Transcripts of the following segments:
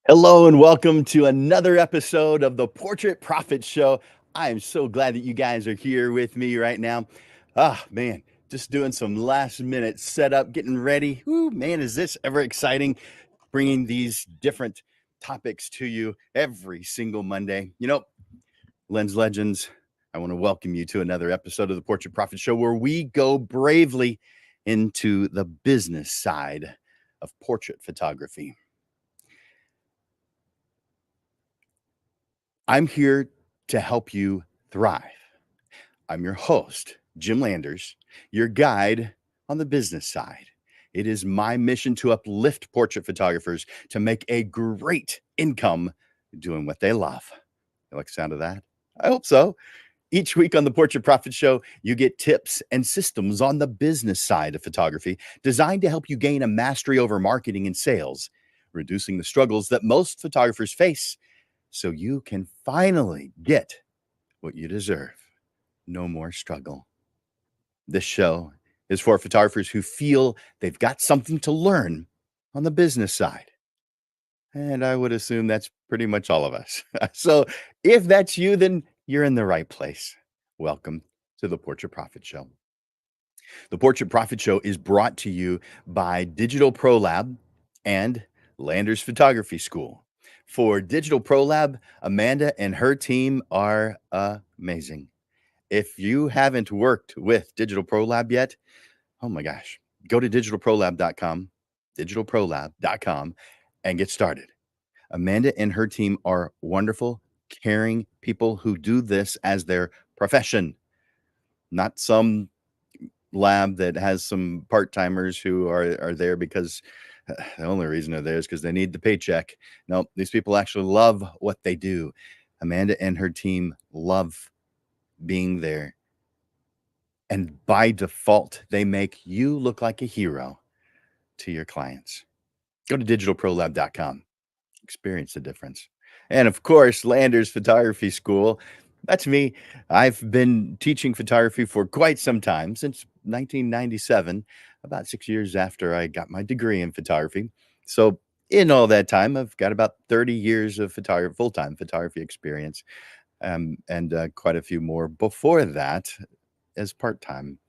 Hello and welcome to another episode of the Portrait Profit Show. I am so glad that you guys are here with me right now. Man, just doing some last minute setup, getting ready. Ooh, man, is this ever exciting? Bringing these different topics to you every single Monday. Lens Legends, I want to welcome you to another episode of the Portrait Profit Show where we go bravely into the business side of portrait photography. I'm here to help you thrive. I'm your host, Jim Landers, your guide on the business side. It is my mission to uplift portrait photographers to make a great income doing what they love. You like the sound of that? I hope so. Each week on the Portrait Profit Show, you get tips and systems on the business side of photography designed to help you gain a mastery over marketing and sales, reducing the struggles that most photographers face so you can finally get what you deserve. No more struggle. This show is for photographers who feel they've got something to learn on the business side. And I would assume that's pretty much all of us. So if that's you, then you're in the right place. Welcome to the Portrait Profit Show. The Portrait Profit Show is brought to you by Digital Pro Lab and Landers Photography School. For Digital Pro Lab, Amanda and her team are amazing. If you haven't worked with Digital Pro Lab yet, oh my gosh, go to digitalprolab.com, digitalprolab.com, and get started. Amanda and her team are wonderful, caring people who do this as their profession, not some lab that has some part-timers who are there because the only reason they're there is because they need the paycheck. No, these people actually love what they do. Amanda and her team love being there. And by default, they make you look like a hero to your clients. Go to digitalprolab.com. Experience the difference. And of course, Landers Photography School. That's me. I've been teaching photography for quite some time, since 1997, about 6 years after I got my degree in photography. So, in all that time, I've got about 30 years of full-time photography experience, and quite a few more before that as part-time.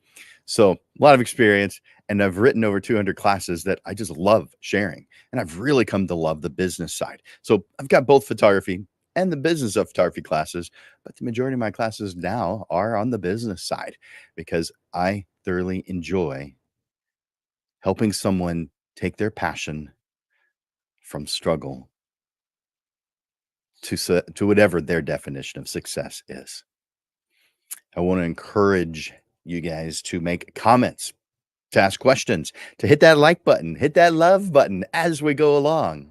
So, a lot of experience, and I've written over 200 classes that I just love sharing. And I've really come to love the business side. So, I've got both photography and the business of photography classes, but the majority of my classes now are on the business side because I thoroughly enjoy helping someone take their passion from struggle to whatever their definition of success is. I want to encourage you guys to make comments, to ask questions, to hit that like button, hit that love button as we go along.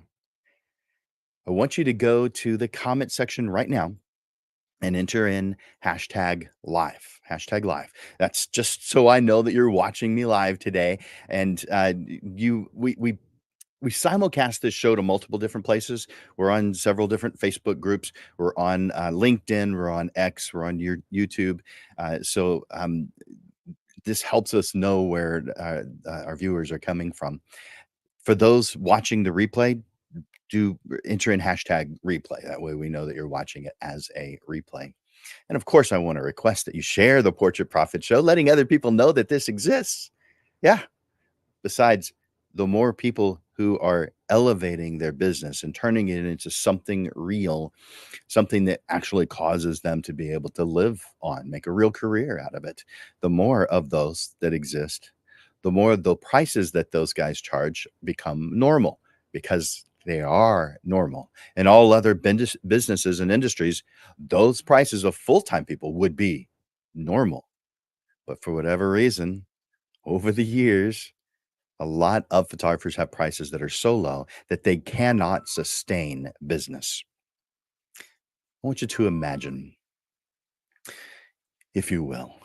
I want you to go to the comment section right now and enter in hashtag live. Hashtag live. That's just so I know that you're watching me live today. And we simulcast this show to multiple different places. We're on several different Facebook groups. We're on LinkedIn. We're on X. We're on your YouTube. So this helps us know where our viewers are coming from. For those watching the replay, do enter in hashtag replay. That way we know that you're watching it as a replay. And of course, I want to request that you share the Portrait Profit Show, letting other people know that this exists. Yeah. Besides, the more people who are elevating their business and turning it into something real, something that actually causes them to be able to live on, make a real career out of it, the more of those that exist, the more the prices that those guys charge become normal because they are normal. In all other businesses and industries, those prices of full-time people would be normal. But for whatever reason, over the years, a lot of photographers have prices that are so low that they cannot sustain business. I want you to imagine, if you will,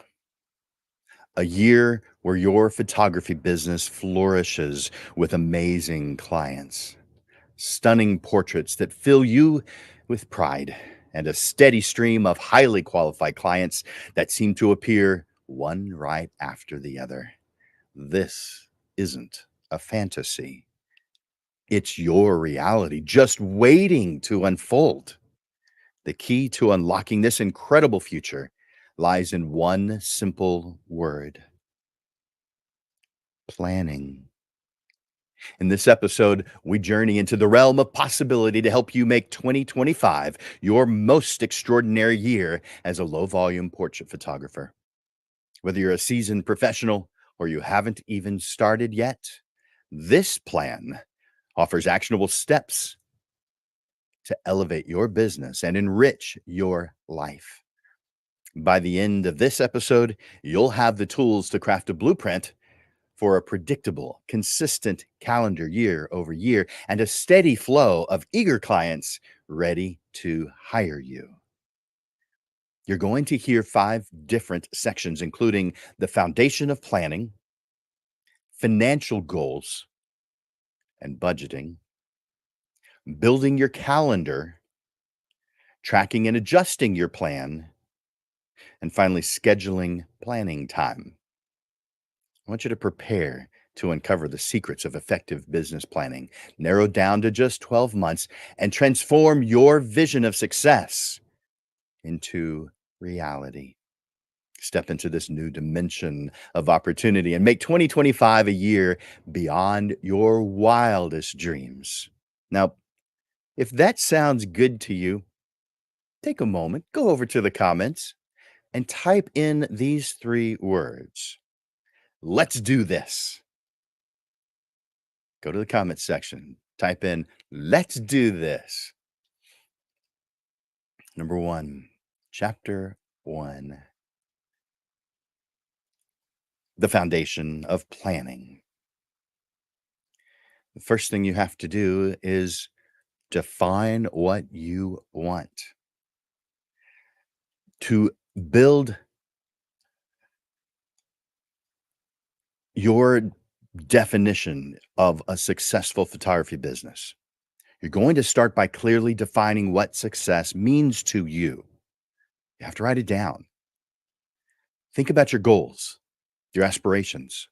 a year where your photography business flourishes with amazing clients, stunning portraits that fill you with pride, and a steady stream of highly qualified clients that seem to appear one right after the other. This isn't a fantasy. It's your reality just waiting to unfold. The key to unlocking this incredible future lies in one simple word: planning. In this episode, we journey into the realm of possibility to help you make 2025 your most extraordinary year as a low volume portrait photographer. Whether you're a seasoned professional or you haven't even started yet, this plan offers actionable steps to elevate your business and enrich your life. By the end of this episode, you'll have the tools to craft a blueprint for a predictable, consistent calendar year over year and a steady flow of eager clients ready to hire you. You're going to hear 5 different sections, including the foundation of planning, financial goals and budgeting, building your calendar, tracking and adjusting your plan, and finally, scheduling planning time. I want you to prepare to uncover the secrets of effective business planning, narrowed down to just 12 months, and transform your vision of success into reality. Step into this new dimension of opportunity and make 2025 a year beyond your wildest dreams. Now, if that sounds good to you, take a moment, go over to the comments, and type in these 3 words: let's do this. Go to the comments section, type in, let's do this. Number 1, chapter 1, the foundation of planning. The first thing you have to do is define what you want. To build your definition of a successful photography business, you're going to start by clearly defining what success means to you. You have to write it down. Think about your goals, your aspirations.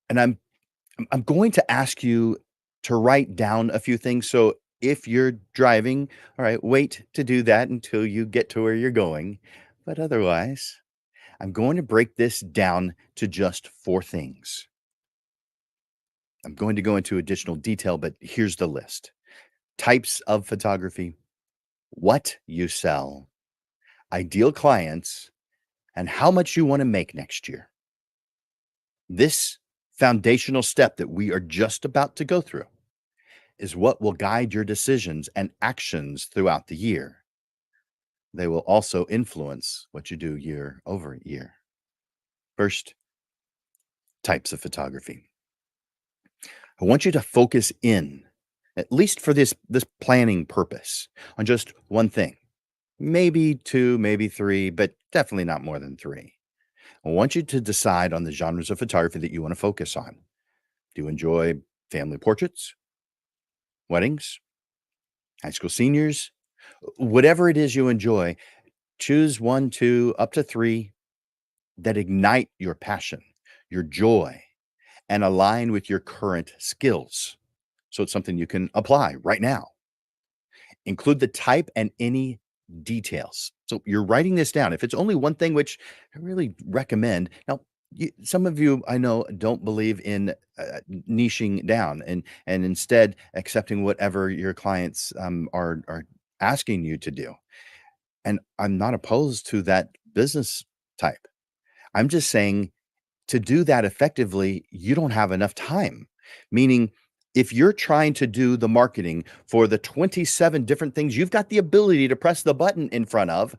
And I'm going to ask you to write down a few things. So if you're driving, all right, wait to do that until you get to where you're going. But otherwise, I'm going to break this down to just 4 things. I'm going to go into additional detail, but here's the list: types of photography, what you sell, ideal clients, and how much you want to make next year. This foundational step that we are just about to go through is what will guide your decisions and actions throughout the year. They will also influence what you do year over year. First, types of photography. I want you to focus in, at least for this planning purpose, on just one thing. Maybe 2, maybe 3, but definitely not more than 3. I want you to decide on the genres of photography that you want to focus on. Do you enjoy family portraits, weddings, high school seniors? Whatever it is you enjoy, choose 1, 2, up to 3 that ignite your passion, your joy, and align with your current skills. So it's something you can apply right now. Include the type and any details. So you're writing this down. If it's only one thing, which I really recommend. Now, some of you I know don't believe in niching down and instead accepting whatever your clients are asking you to do. And I'm not opposed to that business type. I'm just saying, to do that effectively, you don't have enough time. Meaning, if you're trying to do the marketing for the 27 different things you've got the ability to press the button in front of,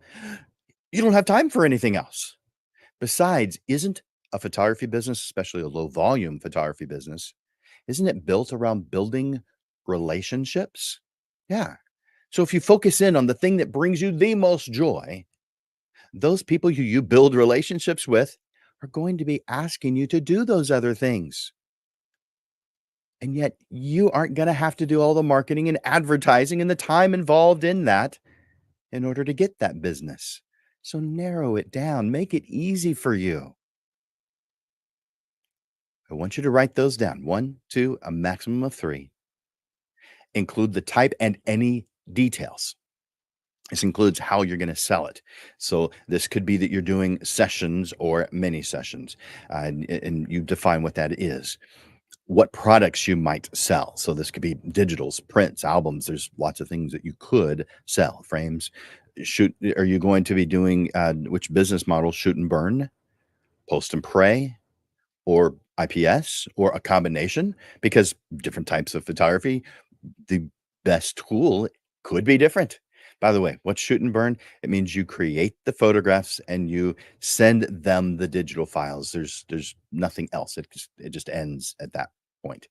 you don't have time for anything else. Besides, isn't a photography business, especially a low volume photography business, isn't it built around building relationships? Yeah. So if you focus in on the thing that brings you the most joy, those people who you build relationships with are going to be asking you to do those other things. And yet you aren't going to have to do all the marketing and advertising and the time involved in that in order to get that business. So narrow it down, make it easy for you. I want you to write those down: 1, 2, a maximum of 3. Include the type and any details. This includes how you're going to sell it. So this could be that you're doing sessions or mini sessions, and you define what that is. What products you might sell. So this could be digitals, prints, albums. There's lots of things that you could sell. Frames. Shoot, are you going to be doing which business model? Shoot and burn, post and pray, or IPS, or a combination? Because different types of photography, the best tool could be different. By the way, what's shoot and burn? It means you create the photographs and you send them the digital files. There's nothing else. It just ends at that point.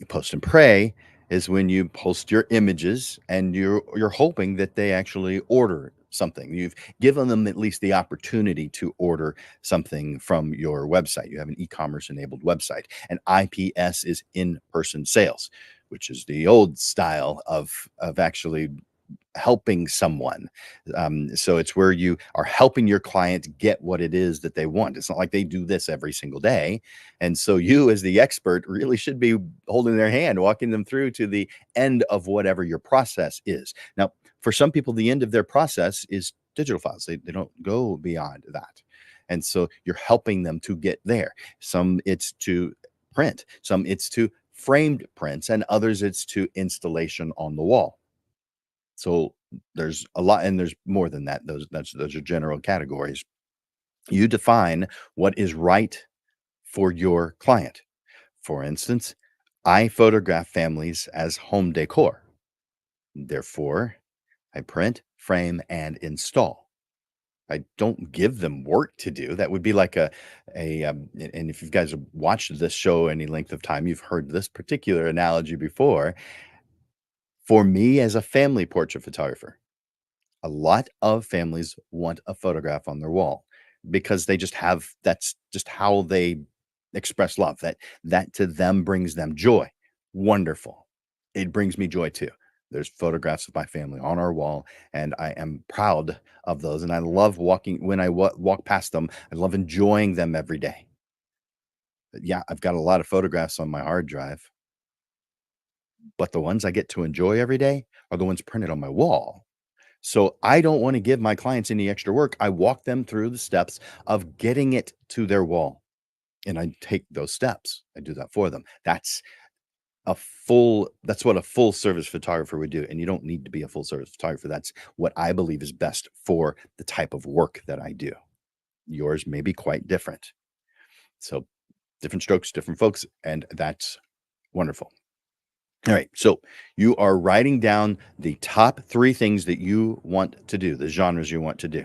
Post and pray is when you post your images and you're hoping that they actually order something. You've given them at least the opportunity to order something from your website. You have an e-commerce enabled website. And IPS is in-person sales, which is the old style of actually helping someone. So it's where you are helping your client get what it is that they want. It's not like they do this every single day. And so you, as the expert, really should be holding their hand, walking them through to the end of whatever your process is. Now, for some people, the end of their process is digital files. They don't go beyond that. And so you're helping them to get there. Some it's to print, some it's to framed prints, and others it's to installation on the wall. So there's a lot, and there's more than that. Those are general categories. You define what is right for your client. For instance, I photograph families as home decor. Therefore, I print, frame, and install. I don't give them work to do. That would be like and if you guys have watched this show any length of time, you've heard this particular analogy before. For me as a family portrait photographer, a lot of families want a photograph on their wall because that's just how they express love. That to them brings them joy. Wonderful. It brings me joy too. There's photographs of my family on our wall, and I am proud of those. And I love walking when I walk past them. I love enjoying them every day. But yeah, I've got a lot of photographs on my hard drive, but the ones I get to enjoy every day are the ones printed on my wall. So I don't want to give my clients any extra work. I walk them through the steps of getting it to their wall, and I take those steps. I do that for them. That's what a full service photographer would do. And you don't need to be a full service photographer. That's what I believe is best for the type of work that I do. Yours may be quite different. So different strokes, different folks, and that's wonderful. All right. So you are writing down the top three things that you want to do, the genres you want to do.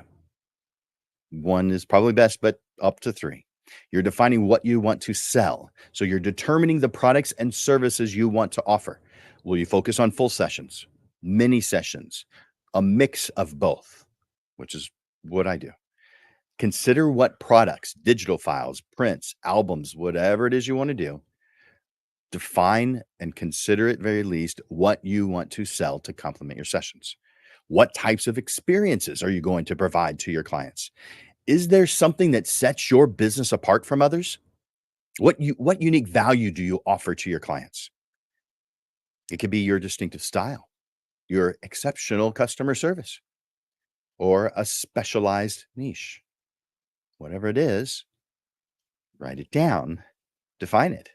One is probably best, but up to three. You're defining what you want to sell. So you're determining the products and services you want to offer. Will you focus on full sessions, mini sessions, a mix of both, which is what I do? Consider what products, digital files, prints, albums, whatever it is you want to do. Define and consider at very least what you want to sell to complement your sessions. What types of experiences are you going to provide to your clients? Is there something that sets your business apart from others? What unique value do you offer to your clients? It could be your distinctive style, your exceptional customer service, or a specialized niche. Whatever it is, write it down, define it.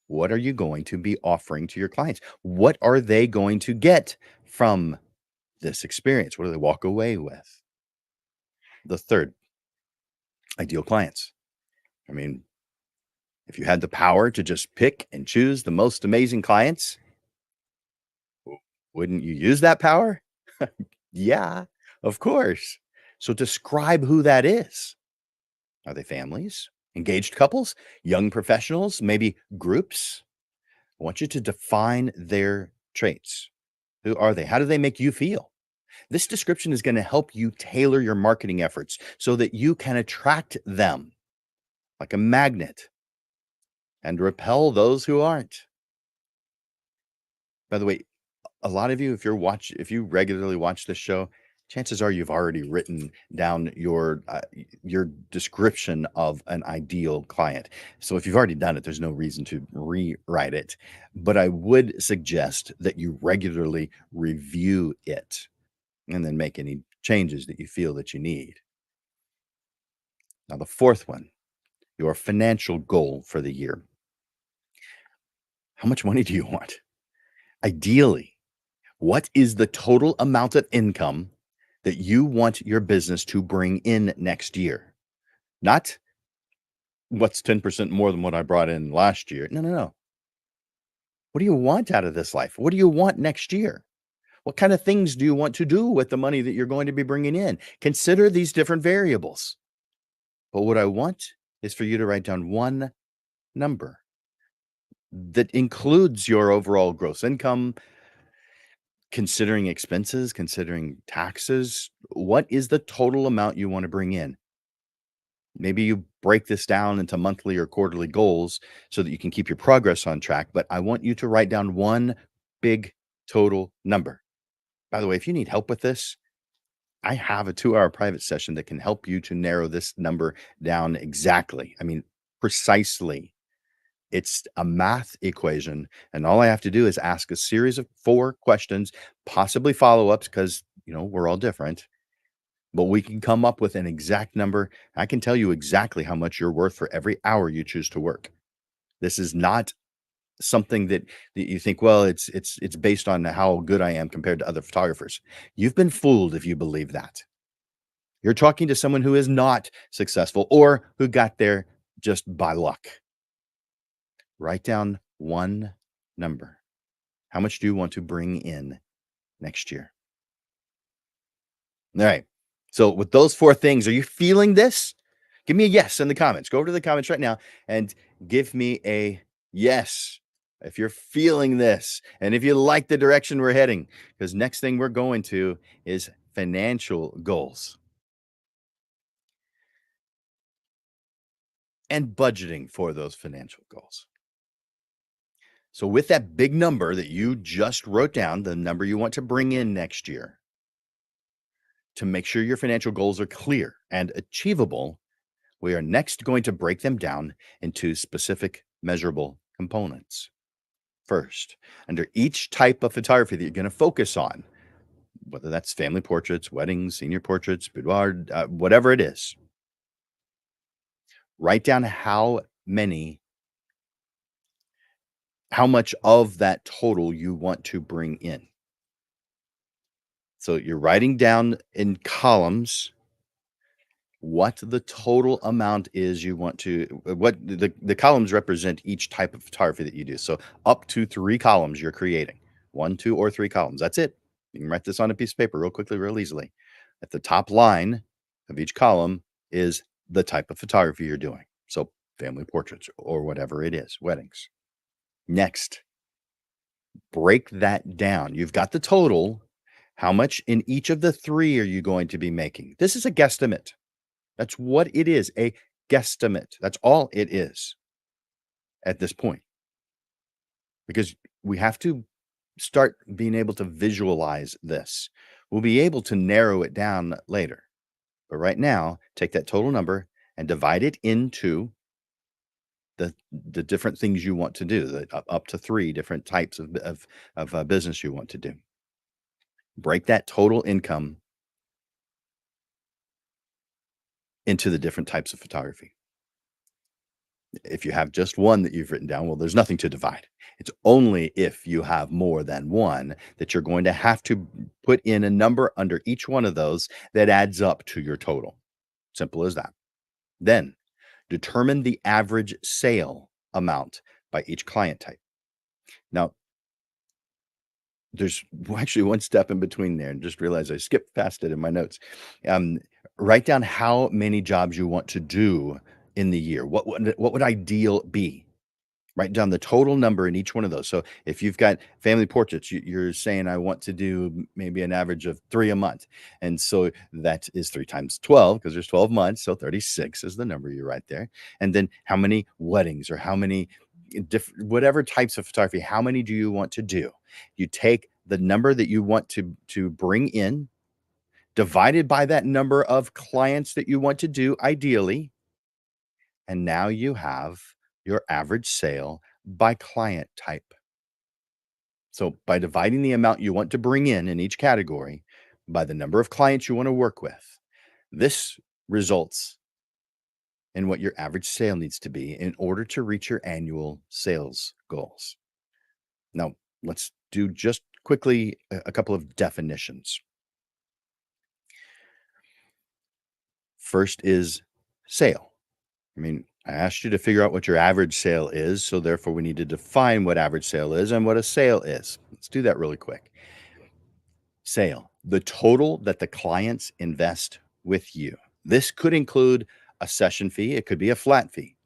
What are you going to be offering to your clients? What are they going to get from this experience? What do they walk away with? The third, ideal clients. I mean, if you had the power to just pick and choose the most amazing clients, wouldn't you use that power? Yeah, of course. So describe who that is. Are they families, engaged couples, young professionals, maybe groups? I want you to define their traits. Who are they? How do they make you feel? This description is going to help you tailor your marketing efforts so that you can attract them like a magnet and repel those who aren't. By the way, a lot of you, if you regularly watch this show, chances are you've already written down your description of an ideal client. So if you've already done it, there's no reason to rewrite it. But I would suggest that you regularly review it and then make any changes that you feel that you need. Now, the fourth one, your financial goal for the year. How much money do you want? Ideally, what is the total amount of income that you want your business to bring in next year? Not what's 10% more than what I brought in last year. No, no, no. What do you want out of this life? What do you want next year? What kind of things do you want to do with the money that you're going to be bringing in? Consider these different variables. But what I want is for you to write down one number that includes your overall gross income, considering expenses, considering taxes. What is the total amount you want to bring in? Maybe you break this down into monthly or quarterly goals so that you can keep your progress on track. But I want you to write down one big total number. By the way, if you need help with this, I have a 2-hour private session that can help you to narrow this number down exactly. I mean, precisely. It's a math equation. And all I have to do is ask a series of 4 questions, possibly follow ups, because, we're all different. But we can come up with an exact number. I can tell you exactly how much you're worth for every hour you choose to work. This is not something that you think, well, it's based on how good I am compared to other photographers. You've been fooled if you believe that. You're talking to someone who is not successful or who got there just by luck. Write down one number. How much do you want to bring in next year? All right. So with those 4 things, are you feeling this? Give me a yes in the comments. Go over to the comments right now and give me a yes if you're feeling this and if you like the direction we're heading. Because next thing we're going to is financial goals and budgeting for those financial goals. So, with that big number that you just wrote down, the number you want to bring in next year, to make sure your financial goals are clear and achievable, we are next going to break them down into specific measurable components. First, under each type of photography that you're going to focus on, whether that's family portraits, weddings, senior portraits, boudoir, whatever it is, write down how much of that total you want to bring in. So you're writing down in columns what the total amount is you want to what the columns represent each type of photography that you do. So up to 3 columns you're creating. 1, 2, or 3 columns. That's it. You can write this on a piece of paper real quickly, real easily. At the top line of each column is the type of photography you're doing. So family portraits or whatever it is, weddings. Next, break that down. You've got the total. How much in each of the 3 are you going to be making? This is a guesstimate. That's what it is, a guesstimate. That's all it is at this point, because we have to start being able to visualize this. We'll be able to narrow it down later. But right now, take that total number and divide it into the different things you want to do, up to 3 different types of business you want to do. Break that total income into the different types of photography. If you have just one that you've written down, well, there's nothing to divide. It's only if you have more than one that you're going to have to put in a number under each one of those that adds up to your total. Simple as that. Then determine the average sale amount by each client type. Now, there's actually one step in between there, and just realized I skipped past it in my notes. Um, Write down how many jobs you want to do in the year. What would ideal be? Write down the total number in each one of those. So if you've got family portraits, you're saying I want to do maybe an average of 3 a month. And so that is 3 times 12 because there's 12 months. So 36 is the number you write there. And then how many weddings or how many different, whatever types of photography, how many do you want to do? You take the number that you want to bring in, divided by that number of clients that you want to do ideally, and now you have your average sale by client type. So by dividing the amount you want to bring in each category by the number of clients you want to work with, this results in what your average sale needs to be in order to reach your annual sales goals. Now, let's do just quickly a couple of definitions. First is sale. I mean, I asked you to figure out what your average sale is, so therefore we need to define what average sale is and what a sale is. Let's do that really quick. Sale, the total that the clients invest with you. This could include a session fee, it could be a flat fee.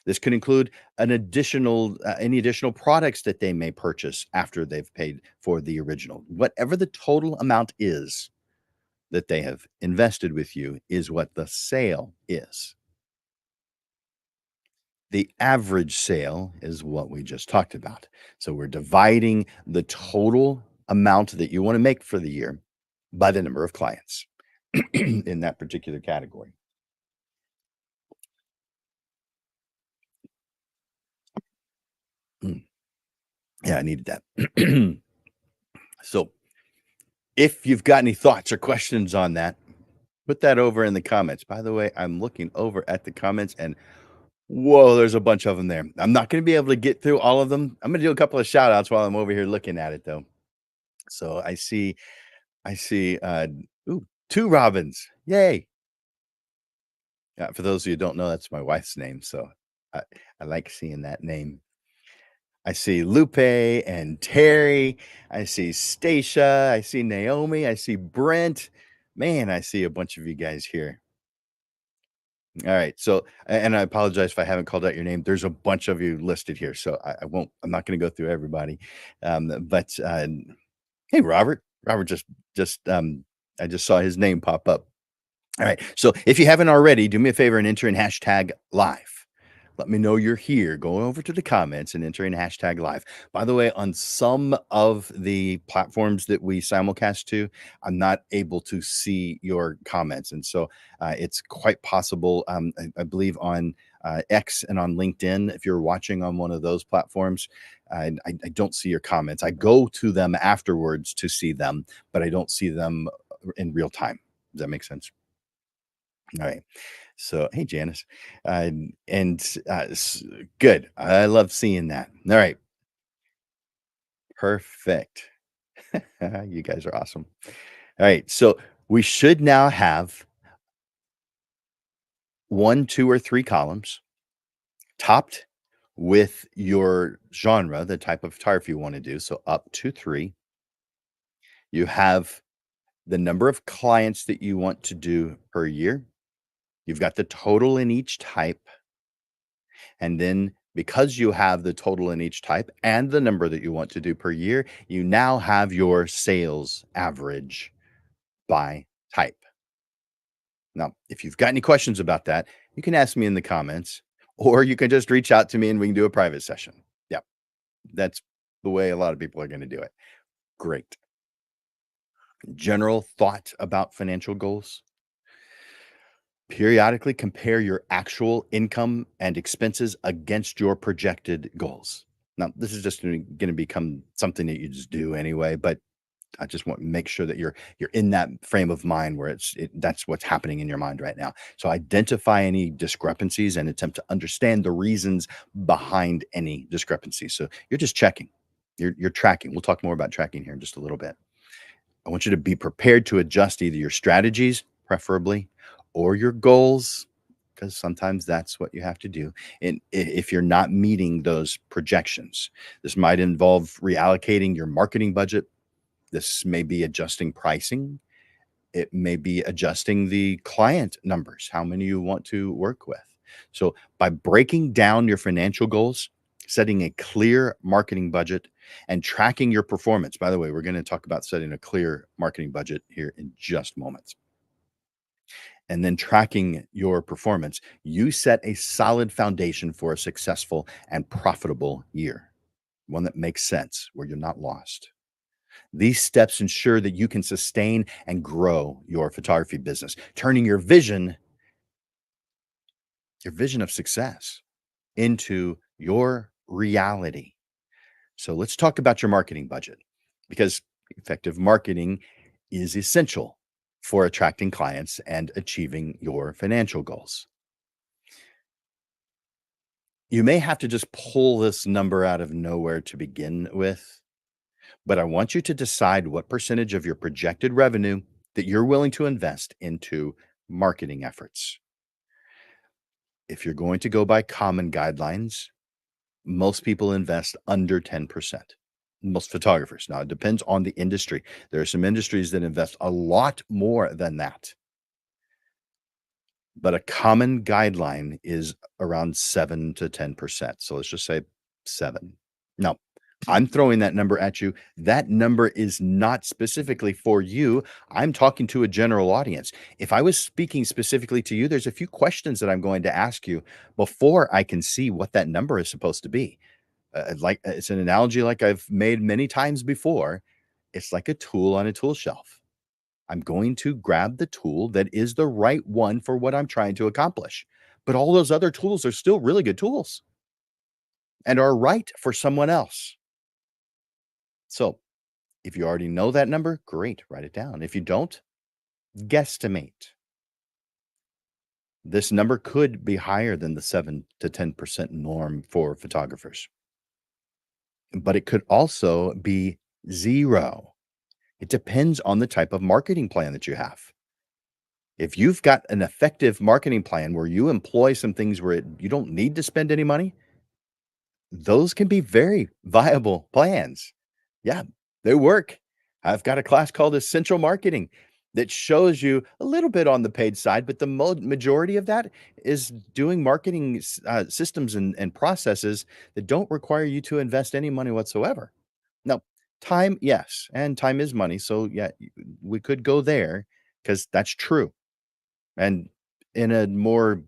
This could include an additional any additional products that they may purchase after they've paid for the original. Whatever the total amount is that they have invested with you is what the sale is. The average sale is what we just talked about. So we're dividing the total amount that you want to make for the year by the number of clients in that particular category. Mm, yeah, I needed that. So if you've got any thoughts or questions on that, put that over in the comments. By the way, I'm looking over at the comments and whoa, there's a bunch of them there. I'm not going to be able to get through all of them. I'm going to do a couple of shout outs while I'm over here looking at it though. So I see, ooh, 2 robins. Yay. For those of you who don't know, that's my wife's name. So I, I like seeing that name. I see Lupe and Terry. I see Stacia. I see Naomi. I see Brent. Man, I see a bunch of you guys here. All right. So, and I apologize if I haven't called out your name. There's a bunch of you listed here. So I won't, I'm not going to go through everybody. But hey, Robert. Robert I just saw his name pop up. All right. So if you haven't already, do me a favor and enter in hashtag live. Let me know you're here. Go over to the comments and enter in hashtag live. By the way, on some of the platforms that we simulcast to, I'm not able to see your comments. And so it's quite possible, I believe on X and on LinkedIn, if you're watching on one of those platforms, I don't see your comments. I go to them afterwards to see them, but I don't see them in real time. Does that make sense? All right. So, hey, Janice. And good. I love seeing that. All right. Perfect. You guys are awesome. All right. So, we should now have one, two, or three columns topped with your genre, the type of photography you want to do. So, up to three. You have the number of clients that you want to do per year. You've got the total in each type. And then because you have the total in each type and the number that you want to do per year, you now have your sales average by type. Now, if you've got any questions about that, you can ask me in the comments or you can just reach out to me and we can do a private session. Yeah, that's the way a lot of people are going to do it. Great. General thought about financial goals. Periodically compare your actual income and expenses against your projected goals. Now, this is just going to become something that you just do anyway, but I just want to make sure that you're in that frame of mind where that's what's happening in your mind right now. So identify any discrepancies and attempt to understand the reasons behind any discrepancies. So you're just checking. You're tracking. We'll talk more about tracking here in just a little bit. I want you to be prepared to adjust either your strategies, preferably, or your goals, because sometimes that's what you have to do. And if you're not meeting those projections, this might involve reallocating your marketing budget. This may be adjusting pricing. It may be adjusting the client numbers, how many you want to work with. So by breaking down your financial goals, setting a clear marketing budget, and tracking your performance. By the way, we're going to talk about setting a clear marketing budget here in just moments. And then tracking your performance, you set a solid foundation for a successful and profitable year, one that makes sense, where you're not lost. These steps ensure that you can sustain and grow your photography business, turning your vision of success into your reality. So let's talk about your marketing budget because effective marketing is essential for attracting clients and achieving your financial goals. You may have to just pull this number out of nowhere to begin with, but I want you to decide what percentage of your projected revenue that you're willing to invest into marketing efforts. If you're going to go by common guidelines, most people invest under 10%. Most photographers. Now, it depends on the industry. There are some industries that invest a lot more than that, but a common guideline is around 7 to 10%. So let's just say 7. Now, I'm throwing that number at you. That number is not specifically for you. I'm talking to a general audience. If I was speaking specifically to you, there's a few questions that I'm going to ask you before I can see what that number is supposed to be. It's an analogy like I've made many times before. It's like a tool on a tool shelf. I'm going to grab the tool that is the right one for what I'm trying to accomplish. But all those other tools are still really good tools and are right for someone else. So if you already know that number, great, write it down. If you don't, guesstimate. This number could be higher than the 7 to 10% norm for photographers, but it could also be zero. It depends on the type of marketing plan that you have. If you've got an effective marketing plan where you employ some things where you don't need to spend any money, those can be very viable plans. Yeah, they work. I've got a class called Essential Marketing that shows you a little bit on the paid side, but the majority of that is doing marketing systems and processes that don't require you to invest any money whatsoever. Now, time, yes, and time is money. So, yeah, we could go there because that's true. And in a more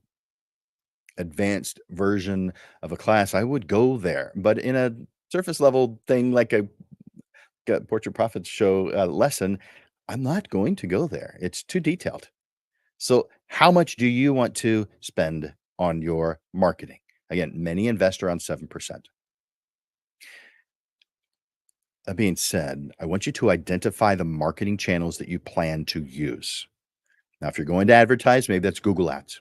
advanced version of a class, I would go there. But in a surface level thing like a Portrait Profits show lesson, I'm not going to go there. It's too detailed. So, how much do you want to spend on your marketing? Again, many invest around 7%. That being said, I want you to identify the marketing channels that you plan to use. Now, if you're going to advertise, maybe that's Google Ads,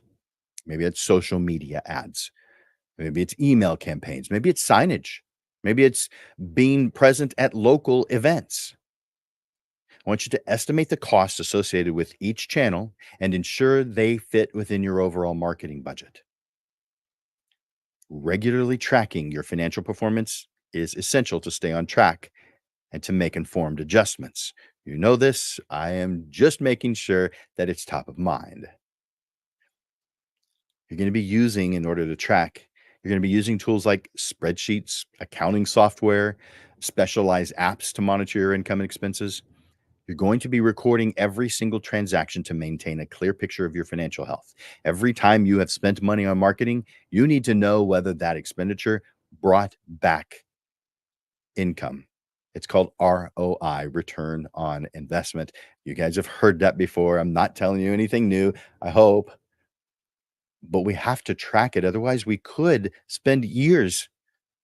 maybe it's social media ads, maybe it's email campaigns, maybe it's signage, maybe it's being present at local events. I want you to estimate the costs associated with each channel and ensure they fit within your overall marketing budget. Regularly tracking your financial performance is essential to stay on track and to make informed adjustments. You know this. I am just making sure that it's top of mind. You're going to be using, in order to track, you're going to be using tools like spreadsheets, accounting software, specialized apps to monitor your income and expenses. You're going to be recording every single transaction to maintain a clear picture of your financial health. Every time you have spent money on marketing, you need to know whether that expenditure brought back income. It's called ROI, return on investment. You guys have heard that before. I'm not telling you anything new, I hope, but we have to track it. Otherwise, we could spend years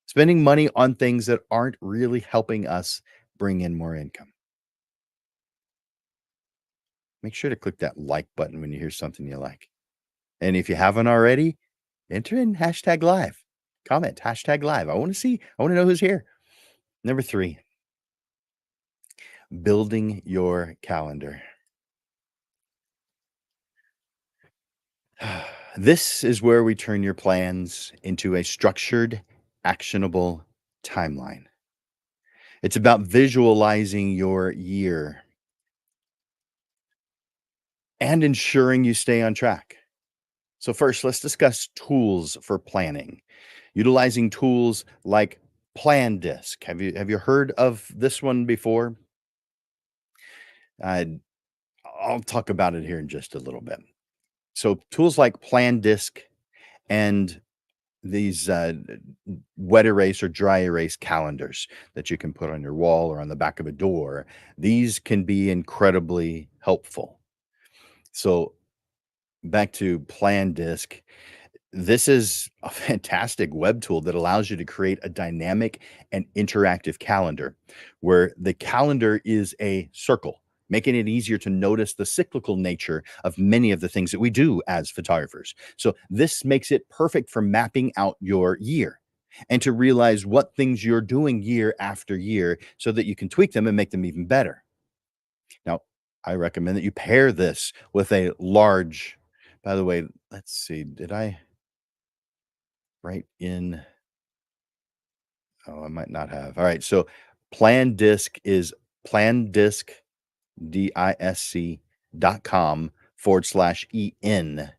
spending money on things that aren't really helping us bring in more income. Make sure to click that like button when you hear something you like. And if you haven't already, enter in hashtag live. Comment hashtag live. I want to know who's here. Number 3, building your calendar. This is where we turn your plans into a structured, actionable timeline. It's about visualizing your year and ensuring you stay on track. So, first, let's discuss tools for planning. Utilizing tools like Plan Disc. Have you heard of this one before? Uh, I'll talk about it here in just a little bit. So, tools like Plan Disc and these wet erase or dry erase calendars that you can put on your wall or on the back of a door. These can be incredibly helpful. So back to Plan Disc. This is a fantastic web tool that allows you to create a dynamic and interactive calendar where the calendar is a circle, making it easier to notice the cyclical nature of many of the things that we do as photographers. So, this makes it perfect for mapping out your year and to realize what things you're doing year after year so that you can tweak them and make them even better. Now, I recommend that you pair this with a large, by the way, let's see, did I write in? Oh, I might not have. All right. So Plan Disc is plandisc, disc.com/en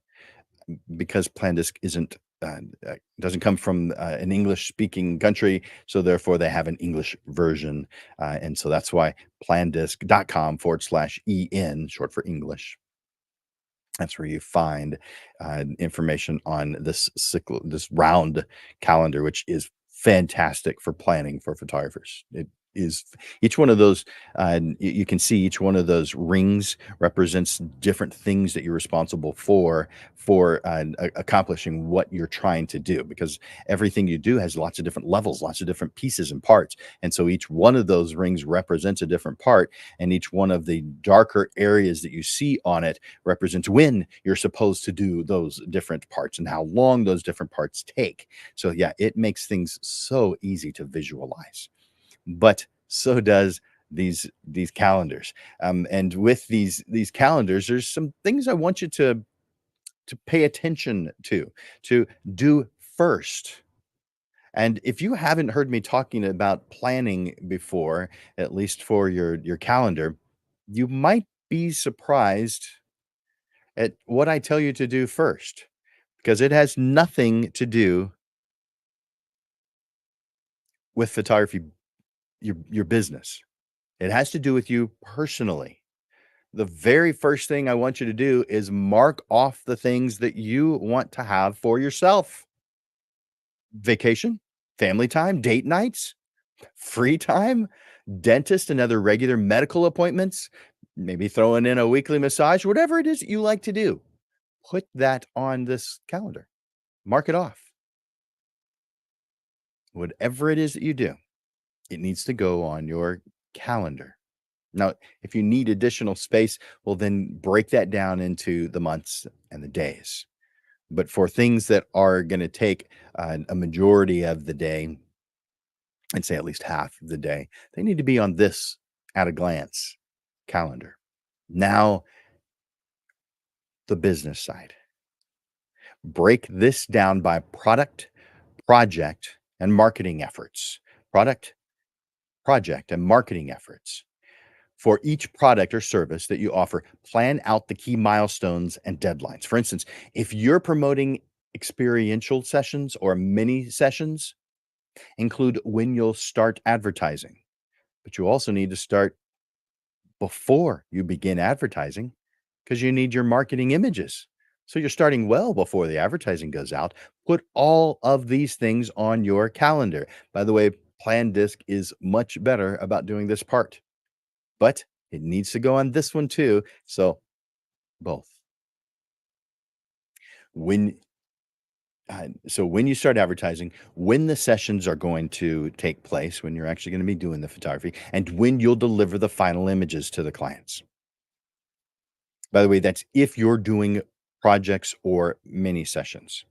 because Plan Disc isn't, doesn't come from an English speaking country. So therefore they have an English version. And so that's why plandisc.com/en, short for English. That's where you find information on this round calendar, which is fantastic for planning for photographers. It is each one of those. You can see each one of those rings represents different things that you're responsible for accomplishing what you're trying to do. Because everything you do has lots of different levels, lots of different pieces and parts, and so each one of those rings represents a different part, and each one of the darker areas that you see on it represents when you're supposed to do those different parts and how long those different parts take. So yeah, it makes things so easy to visualize. But so does these calendars. And with these calendars, there's some things I want you to pay attention to do first. And if you haven't heard me talking about planning before, at least for your calendar, you might be surprised at what I tell you to do first, because it has nothing to do with photography, your business. It has to do with you personally. The very first thing I want you to do is mark off the things that you want to have for yourself. Vacation, family time, date nights, free time, dentist and other regular medical appointments, maybe throwing in a weekly massage, whatever it is that you like to do. Put that on this calendar. Mark it off. Whatever it is that you do, it needs to go on your calendar. Now, if you need additional space, well, then break that down into the months and the days. But for things that are going to take a majority of the day, I'd say at least half of the day, they need to be on this at a glance calendar. Now, the business side. Break this down by product, project, and marketing efforts. Product, project, and marketing efforts. For each product or service that you offer, plan out the key milestones and deadlines. For instance, if you're promoting experiential sessions or mini sessions, include when you'll start advertising. But you also need to start before you begin advertising because you need your marketing images. So you're starting well before the advertising goes out. Put all of these things on your calendar. By the way, Plan Disc is much better about doing this part, but it needs to go on this one too. So both. When when you start advertising, when the sessions are going to take place, when you're actually going to be doing the photography, and when you'll deliver the final images to the clients. By the way, that's if you're doing projects or mini sessions.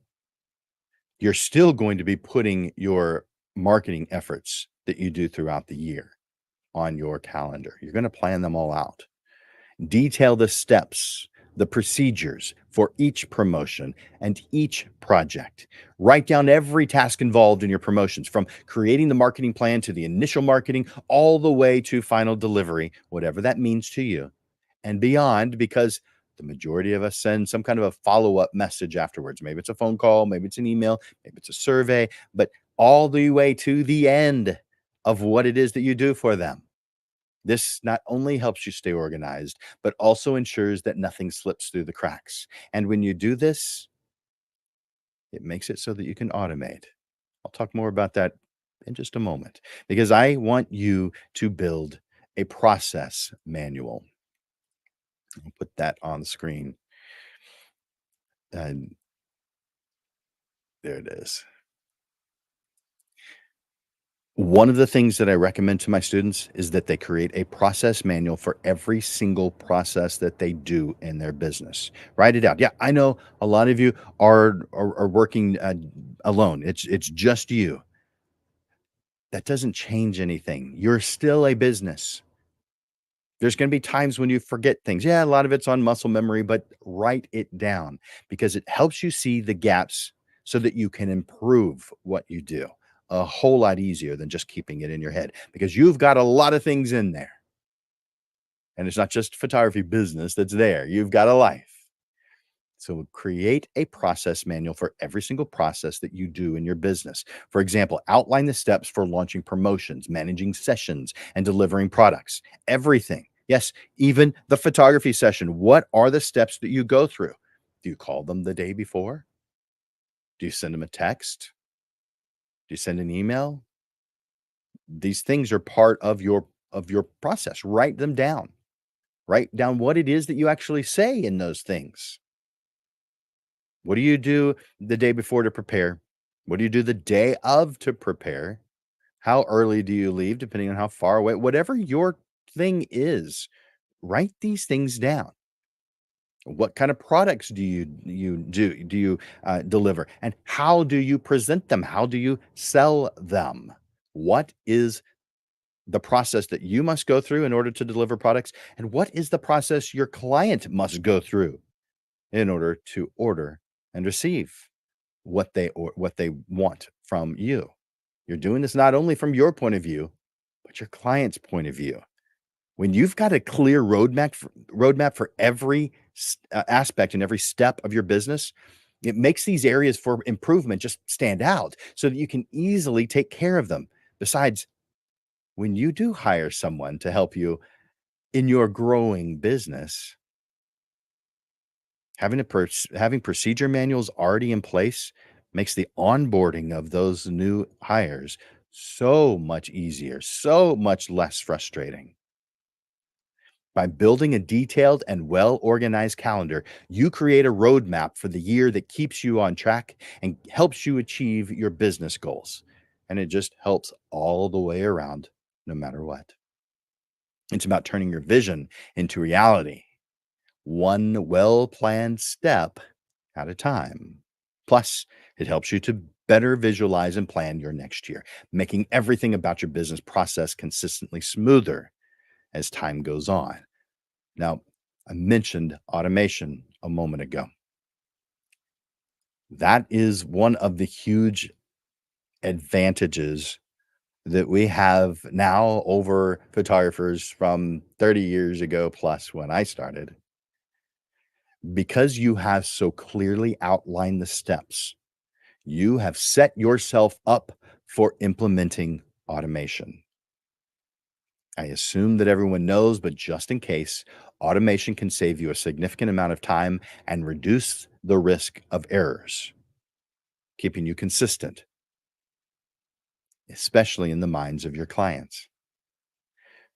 You're still going to be putting your marketing efforts that you do throughout the year on your calendar. You're going to plan them all out. Detail the steps, the procedures for each promotion and each project. Write down every task involved in your promotions, from creating the marketing plan to the initial marketing, all the way to final delivery, whatever that means to you and beyond, because the majority of us send some kind of a follow up message afterwards. Maybe it's a phone call, maybe it's an email, maybe it's a survey, but all the way to the end of what it is that you do for them. This not only helps you stay organized, but also ensures that nothing slips through the cracks. And when you do this, It makes it so that you can automate. I'll talk more about that in just a moment because I want you to build a process manual. I'll put that on the screen. And there it is. One of the things that I recommend to my students is that they create a process manual for every single process that they do in their business. Write it out. Yeah, I know a lot of you are working alone. It's just you. That doesn't change anything. You're still a business. There's gonna be times when you forget things. Yeah, a lot of it's on muscle memory, but write it down because it helps you see the gaps so that you can improve what you do a whole lot easier than just keeping it in your head because you've got a lot of things in there. And it's not just photography business that's there. You've got a life. So create a process manual for every single process that you do in your business. For example, outline the steps for launching promotions, managing sessions, and delivering products. Everything. Yes, even the photography session. What are the steps that you go through? Do you call them the day before? Do you send them a text? Do you send an email? These things are part of your process. Write them down. Write down what it is that you actually say in those things. What do you do the day before to prepare? What do you do the day of to prepare? How early do you leave, depending on how far away? Whatever your thing is, write these things down. What kind of products do you deliver, and how do you present them? How do you sell them? What is the process that you must go through in order to deliver products, and what is the process your client must go through in order to order and receive what they want from you. You're doing this not only from your point of view, but your client's point of view. When you've got a clear roadmap for every aspect and every step of your business, it makes these areas for improvement just stand out so that you can easily take care of them. Besides, when you do hire someone to help you in your growing business, having procedure manuals already in place makes the onboarding of those new hires so much easier, so much less frustrating. By building a detailed and well-organized calendar, you create a roadmap for the year that keeps you on track and helps you achieve your business goals. And it just helps all the way around, no matter what. It's about turning your vision into reality, one well-planned step at a time. Plus, it helps you to better visualize and plan your next year, making everything about your business process consistently smoother as time goes on. Now, I mentioned automation a moment ago. That is one of the huge advantages that we have now over photographers from 30 years ago plus when I started. Because you have so clearly outlined the steps, you have set yourself up for implementing automation. I assume that everyone knows, but just in case, automation can save you a significant amount of time and reduce the risk of errors, keeping you consistent, especially in the minds of your clients.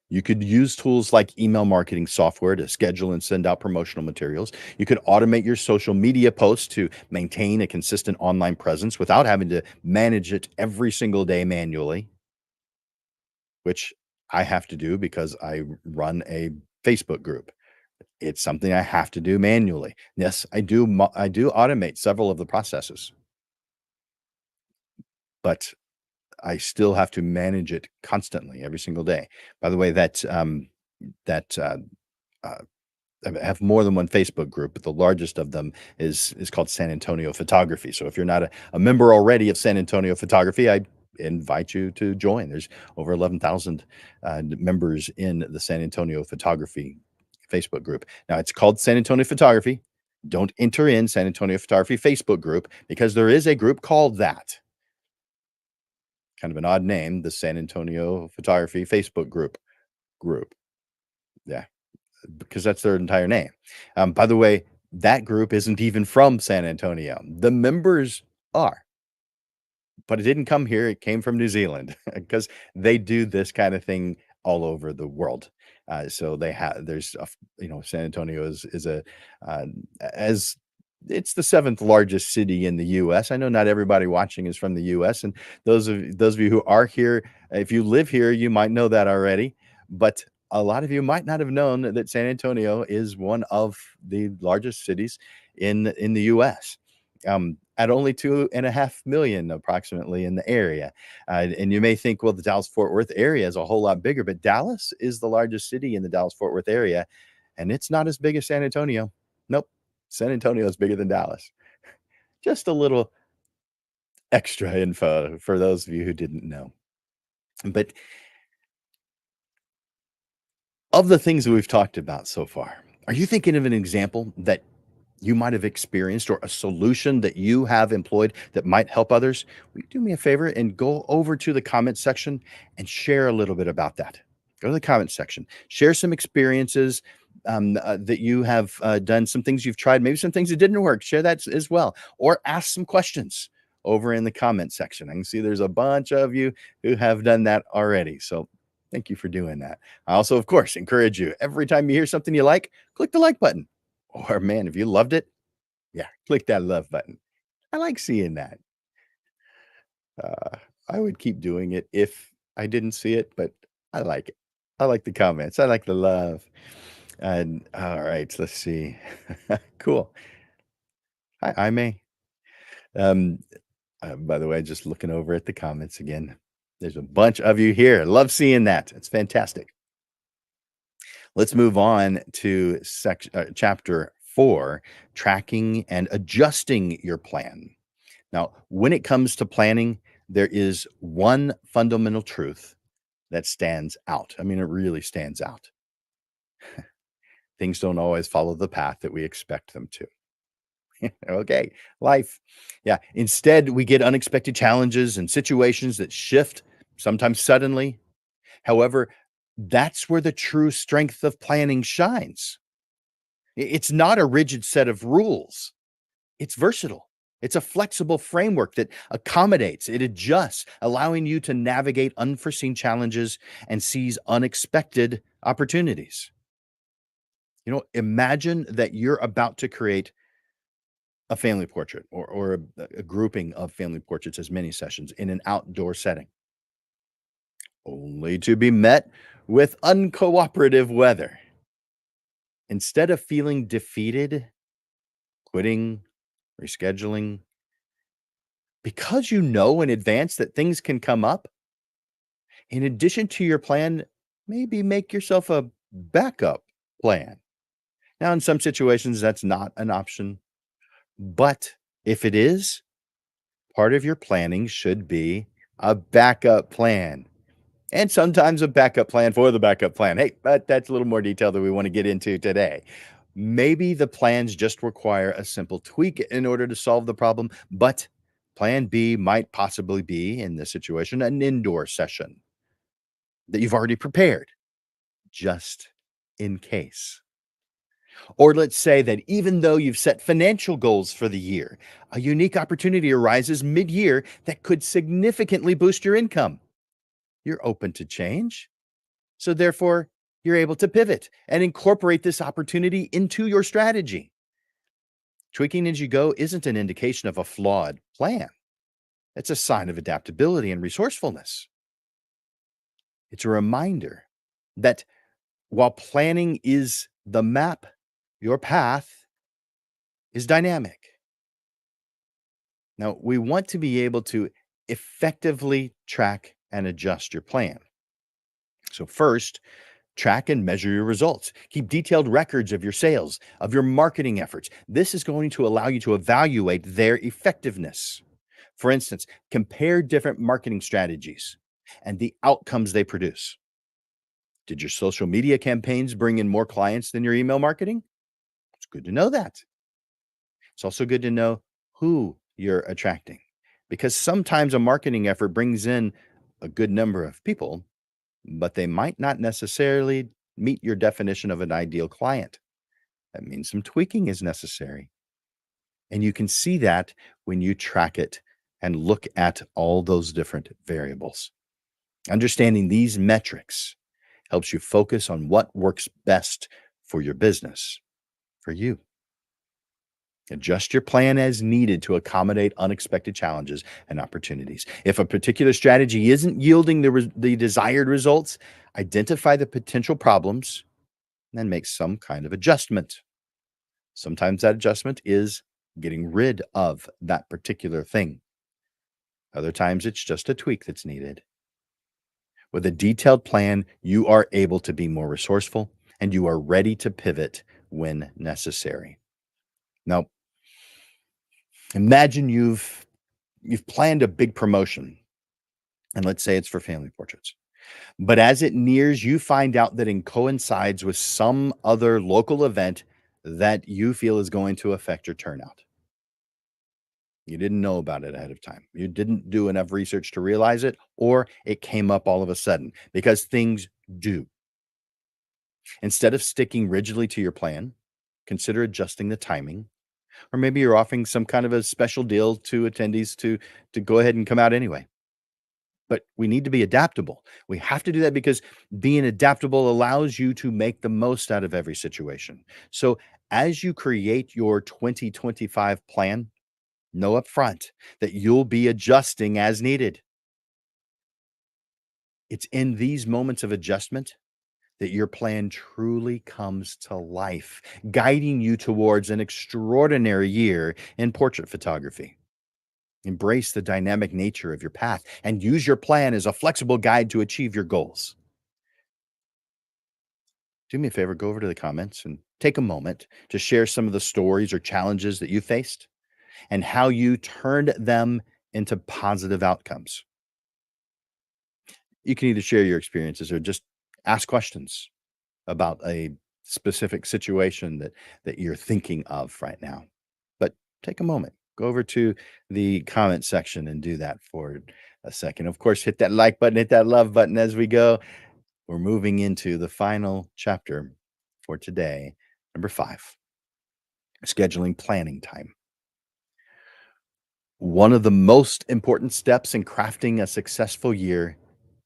You could use tools like email marketing software to schedule and send out promotional materials. You could automate your social media posts to maintain a consistent online presence without having to manage it every single day manually, which I have to do because I run a Facebook group. It's something I have to do manually. Yes, I do automate several of the processes, but I still have to manage it constantly every single day. By the way, that uh, I have more than one Facebook group, but the largest of them is called San Antonio Photography. So if you're not a member already of San Antonio Photography, I invite you to join. There's over 11,000 members in the San Antonio Photography Facebook group. Now it's called San Antonio Photography. Don't enter in San Antonio Photography Facebook group because there is a group called that. Kind of an odd name, the San Antonio Photography Facebook group. Yeah, because that's their entire name. By the way, that group isn't even from San Antonio. The members are. But it didn't come here, it came from New Zealand because they do this kinda thing all over the world. So they have there's a f San Antonio is a, uh, as it's the 7th largest city in the US. I know not everybody watching is from the US, and those of you who are here, if you live here, you might know that already, but a lot of you might not have known that San Antonio is one of the largest cities in the US, at only 2.5 million approximately in the area. And you may think, well, the Dallas Fort Worth area is a whole lot bigger, but Dallas is the largest city in the Dallas Fort Worth area, and it's not as big as San Antonio. Nope. San Antonio is bigger than Dallas. Just a little extra info for those of you who didn't know. But of the things that we've talked about so far, are you thinking of an example that you might have experienced or a solution that you have employed that might help others? Will you do me a favor and go over to the comment section and share a little bit about that? Go to the comment section, share some experiences that you have done, some things you've tried, maybe some things that didn't work. Share that as well, or ask some questions over in the comment section. I can see there's a bunch of you who have done that already. So thank you for doing that. I also, of course, encourage you every time you hear something you like, click the like button. Or man, if you loved it, yeah, click that love button. I like seeing that. Uh, I would keep doing it if I didn't see it, but I like it. I like the comments. I like the love. And all right, let's see. Cool. Hi, I may. Um, by the way, just looking over at the comments again. There's a bunch of you here. Love seeing that. It's fantastic. Let's move on to chapter 4, tracking and adjusting your plan. Now, when it comes to planning, there is one fundamental truth that stands out. I mean, it really stands out. Things don't always follow the path that we expect them to. Okay, life. Yeah. Instead, we get unexpected challenges and situations that shift, sometimes suddenly. However, that's where the true strength of planning shines. It's not a rigid set of rules. It's versatile. It's a flexible framework that accommodates, it adjusts, allowing you to navigate unforeseen challenges and seize unexpected opportunities. Imagine that you're about to create a family portrait or a grouping of family portraits as mini sessions in an outdoor setting, only to be met with uncooperative weather. Instead of feeling defeated, quitting, rescheduling, because you know in advance that things can come up, in addition to your plan, maybe make yourself a backup plan. Now, in some situations, that's not an option, but if it is, part of your planning should be a backup plan. And sometimes a backup plan for the backup plan. Hey, but that's a little more detail that we want to get into today. Maybe the plans just require a simple tweak in order to solve the problem, but plan B might possibly be, in this situation, an indoor session that you've already prepared just in case. Or let's say that even though you've set financial goals for the year, a unique opportunity arises mid year that could significantly boost your income. You're open to change. So, therefore, you're able to pivot and incorporate this opportunity into your strategy. Tweaking as you go isn't an indication of a flawed plan, it's a sign of adaptability and resourcefulness. It's a reminder that while planning is the map, your path is dynamic. Now, we want to be able to effectively track and adjust your plan. So, first, track and measure your results. Keep detailed records of your sales, of your marketing efforts. This is going to allow you to evaluate their effectiveness. For instance, compare different marketing strategies and the outcomes they produce. Did your social media campaigns bring in more clients than your email marketing? It's good to know that. It's also good to know who you're attracting because sometimes a marketing effort brings in a good number of people, but they might not necessarily meet your definition of an ideal client. That means some tweaking is necessary. And you can see that when you track it and look at all those different variables. Understanding these metrics helps you focus on what works best for your business, for you. Adjust your plan as needed to accommodate unexpected challenges and opportunities. If a particular strategy isn't yielding the desired results, identify the potential problems and make some kind of adjustment. Sometimes that adjustment is getting rid of that particular thing. Other times it's just a tweak that's needed. With a detailed plan, you are able to be more resourceful and you are ready to pivot when necessary. Now, imagine you've planned a big promotion, and let's say it's for family portraits. But as it nears, you find out that it coincides with some other local event that you feel is going to affect your turnout. You didn't know about it ahead of time. You didn't do enough research to realize it, or it came up all of a sudden because things do. Instead of sticking rigidly to your plan, consider adjusting the timing, or maybe you're offering some kind of a special deal to attendees to go ahead and come out anyway. But we need to be adaptable. We have to do that because being adaptable allows you to make the most out of every situation. So, as you create your 2025 plan, know upfront that you'll be adjusting as needed. It's in these moments of adjustment that your plan truly comes to life, guiding you towards an extraordinary year in portrait photography. Embrace the dynamic nature of your path and use your plan as a flexible guide to achieve your goals. Do me a favor, go over to the comments and take a moment to share some of the stories or challenges that you faced and how you turned them into positive outcomes. You can either share your experiences or just ask questions about a specific situation that you're thinking of right now. But take a moment, go over to the comment section and do that for a second. Of course, hit that like button, hit that love button as we go. We're moving into the final chapter for today, number 5, scheduling planning time. One of the most important steps in crafting a successful year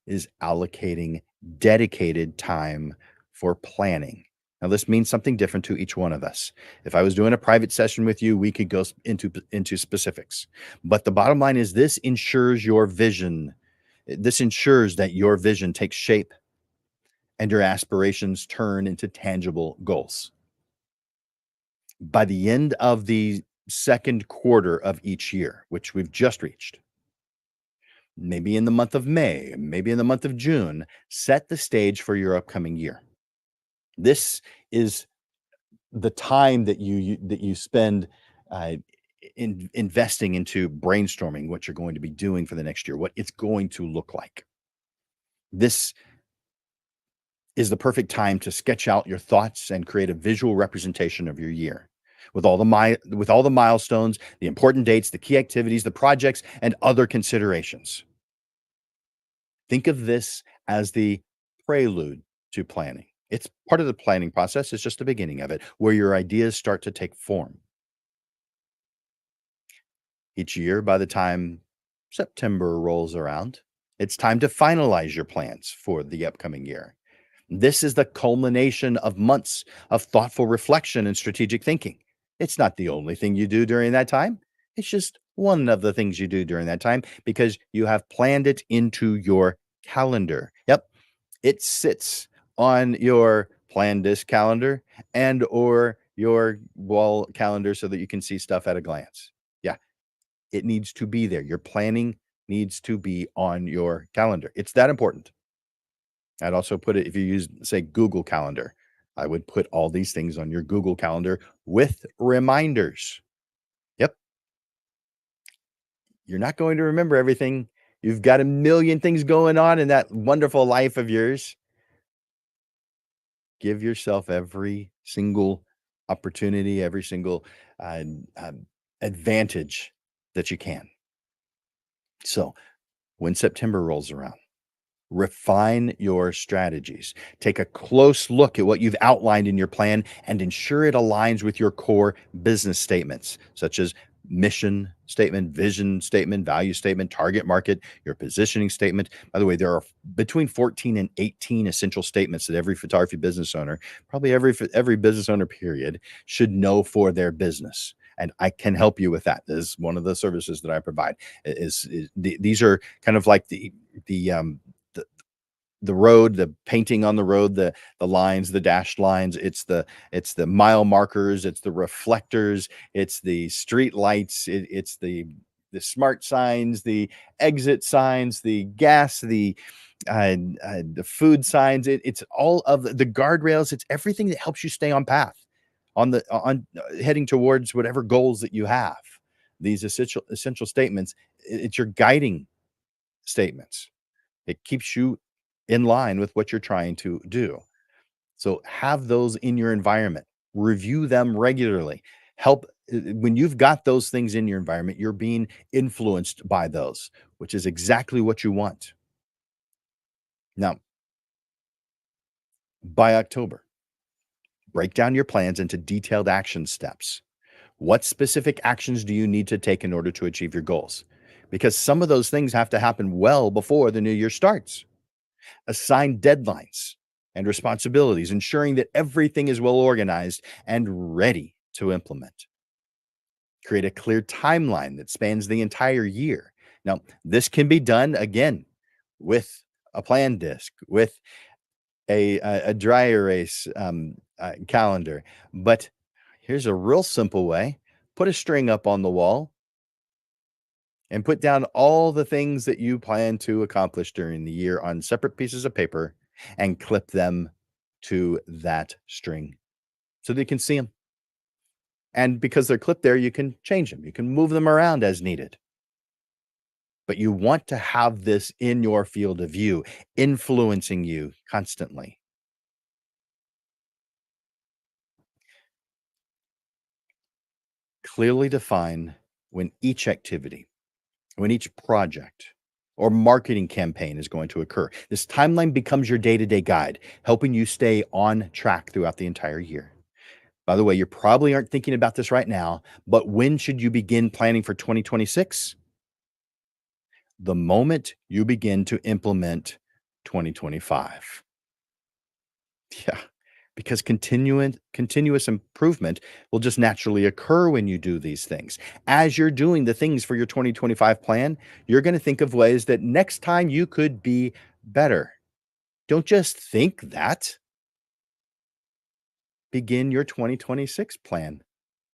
is allocating dedicated time for planning. Now, this means something different to each one of us. If I was doing a private session with you, we could go into specifics. But the bottom line is this ensures your vision. This ensures that your vision takes shape and your aspirations turn into tangible goals. By the end of the second quarter of each year, which we've just reached, maybe in the month of May, maybe in the month of June, set the stage for your upcoming year. This is the time that you spend uh, investing into brainstorming what you're going to be doing for the next year, what it's going to look like. This is the perfect time to sketch out your thoughts and create a visual representation of your year with all the milestones, the important dates, the key activities, the projects, and other considerations. Think of this as the prelude to planning. It's part of the planning process, it's just the beginning of it, where your ideas start to take form. Each year, by the time September rolls around, it's time to finalize your plans for the upcoming year. This is the culmination of months of thoughtful reflection and strategic thinking. It's not the only thing you do during that time. It's just one of the things you do during that time because you have planned it into your calendar. Yep, it sits on your planned this calendar and or your wall calendar so that you can see stuff at a glance. Yeah, it needs to be there. Your planning needs to be on your calendar. It's that important. I'd also put it if you use, say, Google Calendar, I would put all these things on your Google Calendar with reminders. Yep, you're not going to remember everything. You've got a million things going on in that wonderful life of yours. Give yourself every single opportunity, every single uh, advantage that you can. So when September rolls around, Refine your strategies. Take a close look at what you've outlined in your plan and ensure it aligns with your core business statements, such as mission statement, vision statement, value statement, target market, your positioning statement. By the way, there are between 14 and 18 essential statements that every photography business owner, probably every business owner period, should know for their business. And I can help you with that. This is one of the services that I provide. These are kind of like the the road, the painting on the road, the lines, the dashed lines. It's the mile markers, it's the reflectors, it's the street lights, it's the smart signs, the exit signs, the gas, uh, the food signs. It's all of the guardrails. It's everything that helps you stay on path, on heading towards whatever goals that you have. These essential statements. It's your guiding statements. It keeps you in line with what you're trying to do. So have those in your environment. Review them regularly. When you've got those things in your environment, you're being influenced by those, which is exactly what you want. Now, by October, break down your plans into detailed action steps. What specific actions do you need to take in order to achieve your goals? Because some of those things have to happen well before the new year starts. Assign deadlines and responsibilities, ensuring that everything is well organized and ready to implement. Create a clear timeline that spans the entire year. Now, this can be done again with a plan disc, with a dry erase calendar. But here's a real simple way: put a string up on the wall and put down all the things that you plan to accomplish during the year on separate pieces of paper and clip them to that string so that you can see them. And because they're clipped there, you can change them. You can move them around as needed. But you want to have this in your field of view, influencing you constantly. Clearly define when each activity, when each project or marketing campaign is going to occur. This timeline becomes your day to day guide, helping you stay on track throughout the entire year. By the way, you probably aren't thinking about this right now, but when should you begin planning for 2026? The moment you begin to implement 2025. Yeah, because continuous improvement will just naturally occur when you do these things. As you're doing the things for your 2025 plan, you're going to think of ways that next time you could be better. Don't just think that. Begin your 2026 plan.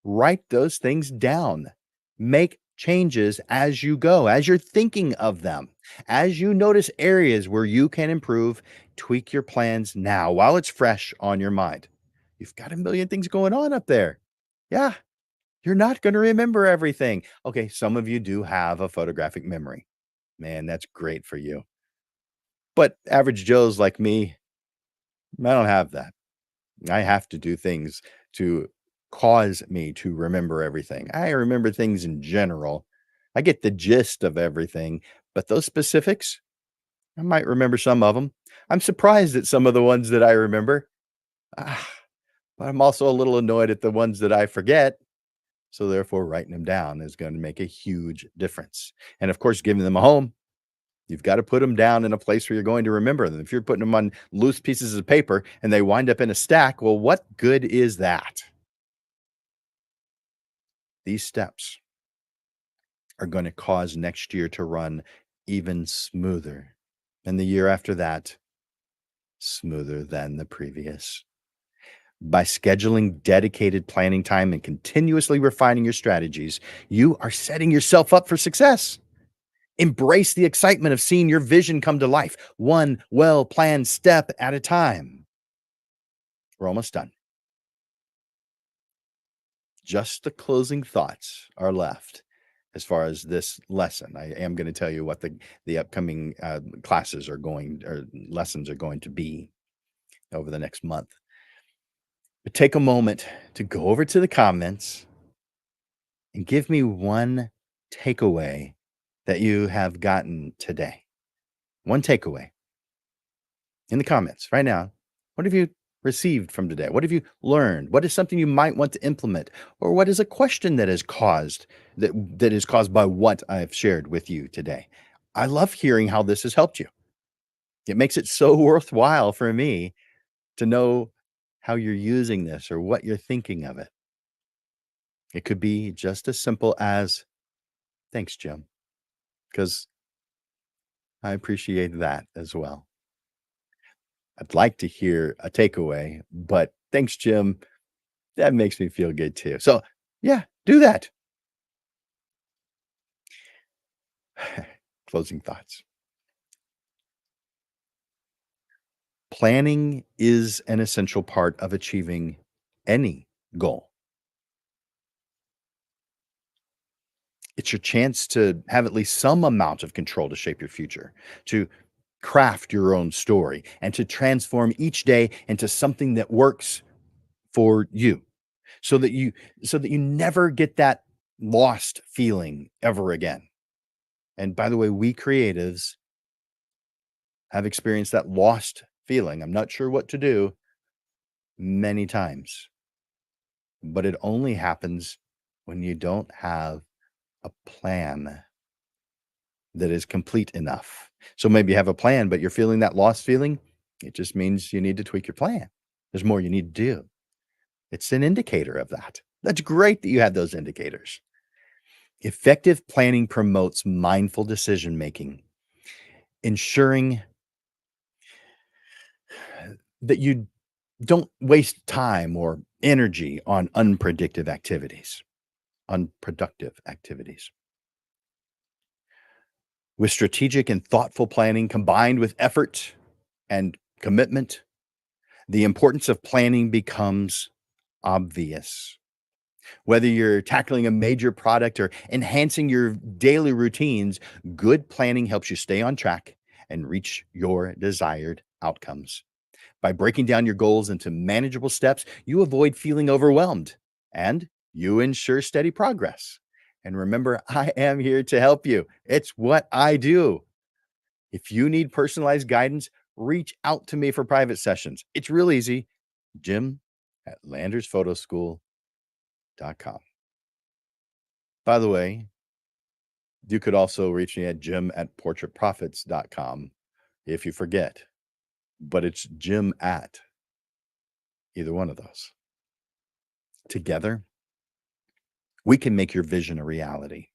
Write those things down. Make changes as you go, as you're thinking of them. As you notice areas where you can improve, tweak your plans now while it's fresh on your mind. You've got a million things going on up there. Yeah, you're not going to remember everything. Okay, some of you do have a photographic memory. Man, that's great for you. But average Joes like me, I don't have that. I have to do things to cause me to remember everything. I remember things in general. I get the gist of everything, but those specifics, I might remember some of them. I'm surprised at some of the ones that I remember, ah, but I'm also a little annoyed at the ones that I forget. So, therefore, writing them down is going to make a huge difference. And of course, giving them a home. You've got to put them down in a place where you're going to remember them. If you're putting them on loose pieces of paper and they wind up in a stack, well, what good is that? These steps are going to cause next year to run even smoother. And the year after that, smoother than the previous. By scheduling dedicated planning time and continuously refining your strategies, you are setting yourself up for success. Embrace the excitement of seeing your vision come to life, one well planned step at a time. We're almost done. Just the closing thoughts are left as far as this lesson. I am going to tell you what the upcoming classes are going or lessons are going to be over the next month. But take a moment to go over to the comments and give me one takeaway that you have gotten today. One takeaway. in the comments right now. What have you received from today? What have you learned? What is something you might want to implement? Or what is a question that is caused that is caused by what I've shared with you today? I love hearing how this has helped you. It makes it so worthwhile for me to know how you're using this or what you're thinking of it. It could be just as simple as, thanks, Jim, because I appreciate that as well. I'd like to hear a takeaway, but thanks, Jim. That makes me feel good too. So, yeah, do that. Closing thoughts. Planning is an essential part of achieving any goal. It's your chance to have at least some amount of control to shape your future, to craft your own story, and to transform each day into something that works for you so that you never get that lost feeling ever again. And by the way, we creatives have experienced that lost feeling. I'm not sure what to do many times, but it only happens when you don't have a plan that is complete enough. So maybe you have a plan, but you're feeling that lost feeling. It just means you need to tweak your plan. There's more you need to do. It's an indicator of that. That's great that you have those indicators. Effective planning promotes mindful decision making, ensuring that you don't waste time or energy on unproductive activities. With strategic and thoughtful planning combined with effort and commitment, the importance of planning becomes obvious. Whether you're tackling a major product or enhancing your daily routines, good planning helps you stay on track and reach your desired outcomes. By breaking down your goals into manageable steps, you avoid feeling overwhelmed and you ensure steady progress. And remember, I am here to help you. It's what I do. If you need personalized guidance, reach out to me for private sessions. It's real easy. Jim at landersphotoschool.com. By the way, you could also reach me at jim at portraitprofits.com if you forget, but it's Jim at either one of those. Together, we can make your vision a reality.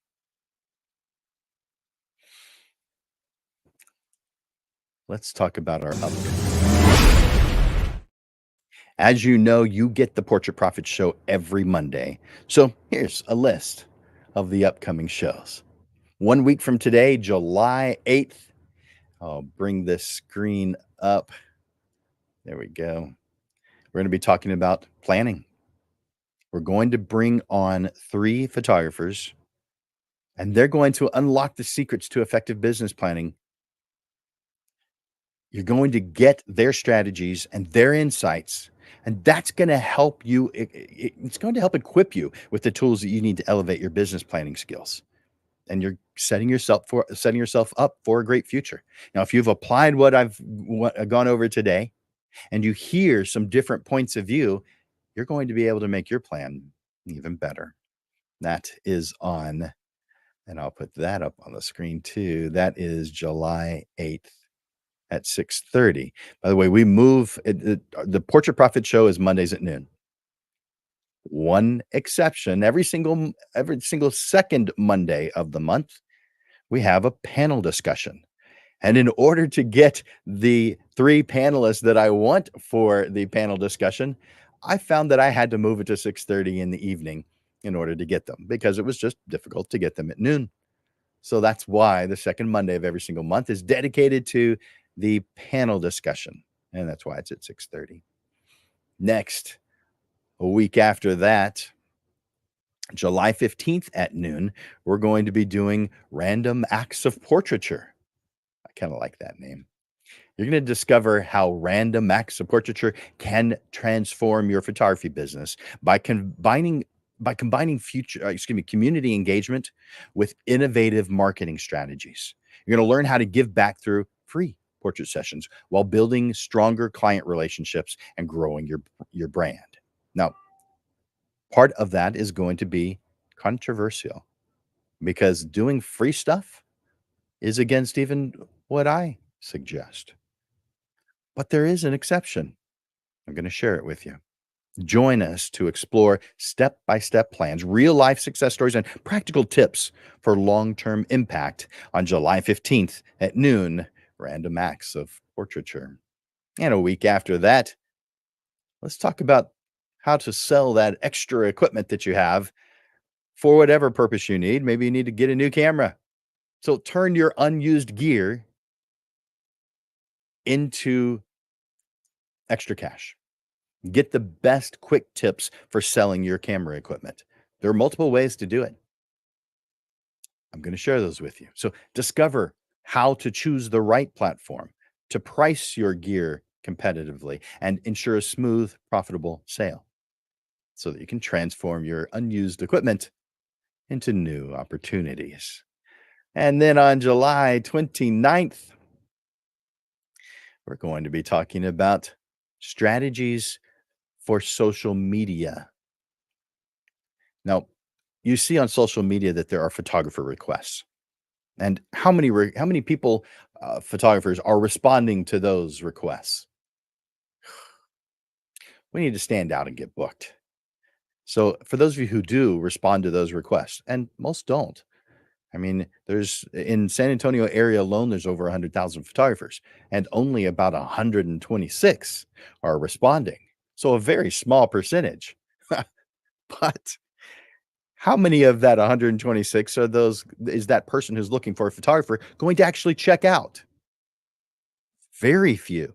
Let's talk about our upcoming. As you know, you get the Portrait Profit Show every Monday. So here's a list of the upcoming shows. 1 week from today, July 8th, I'll bring this screen up. There we go. We're going to be talking about planning. We're going to bring on 3 photographers, and they're going to unlock the secrets to effective business planning. You're going to get their strategies and their insights, and that's going to help you. It's going to help equip you with the tools that you need to elevate your business planning skills. And you're setting yourself up for a great future. Now, if you've applied what I've gone over today, and you hear some different points of view, you're going to be able to make your plan even better. That is on, and I'll put that up on the screen too. That is July 8th at 6:30. By the way, we move the Portrait Profit Show is Mondays at noon. One exception, every single second Monday of the month, we have a panel discussion. And in order to get the 3 panelists that I want for the panel discussion, I found that I had to move it to 6:30 in the evening in order to get them because it was just difficult to get them at noon. So that's why the second Monday of every single month is dedicated to the panel discussion. And that's why it's at 6:30. Next, a week after that, July 15th at noon, we're going to be doing random acts of portraiture. I kind of like that name. You're going to discover how random acts of portraiture can transform your photography business by combining community engagement with innovative marketing strategies. You're going to learn how to give back through free portrait sessions while building stronger client relationships and growing your brand. Now, part of that is going to be controversial because doing free stuff is against even what I suggest. But there is an exception. I'm going to share it with you. Join us to explore step by step plans, real life success stories, and practical tips for long term impact on July 15th at noon, random acts of portraiture. And a week after that, let's talk about how to sell that extra equipment that you have for whatever purpose you need. Maybe you need to get a new camera. So turn your unused gear into extra cash. Get the best quick tips for selling your camera equipment. There are multiple ways to do it. I'm going to share those with you. So discover how to choose the right platform to price your gear competitively and ensure a smooth, profitable sale so that you can transform your unused equipment into new opportunities. And then on July 29th, we're going to be talking about strategies for social media. Now, you see on social media that there are photographer requests. And how many people, photographers are responding to those requests? We need to stand out and get booked. So for those of you who do respond to those requests, and most don't, I mean, there's in San Antonio area alone, there's over 100,000 photographers, and only about 126 are responding. So a very small percentage. But how many of that 126 are those is that person who's looking for a photographer going to actually check out? Very few.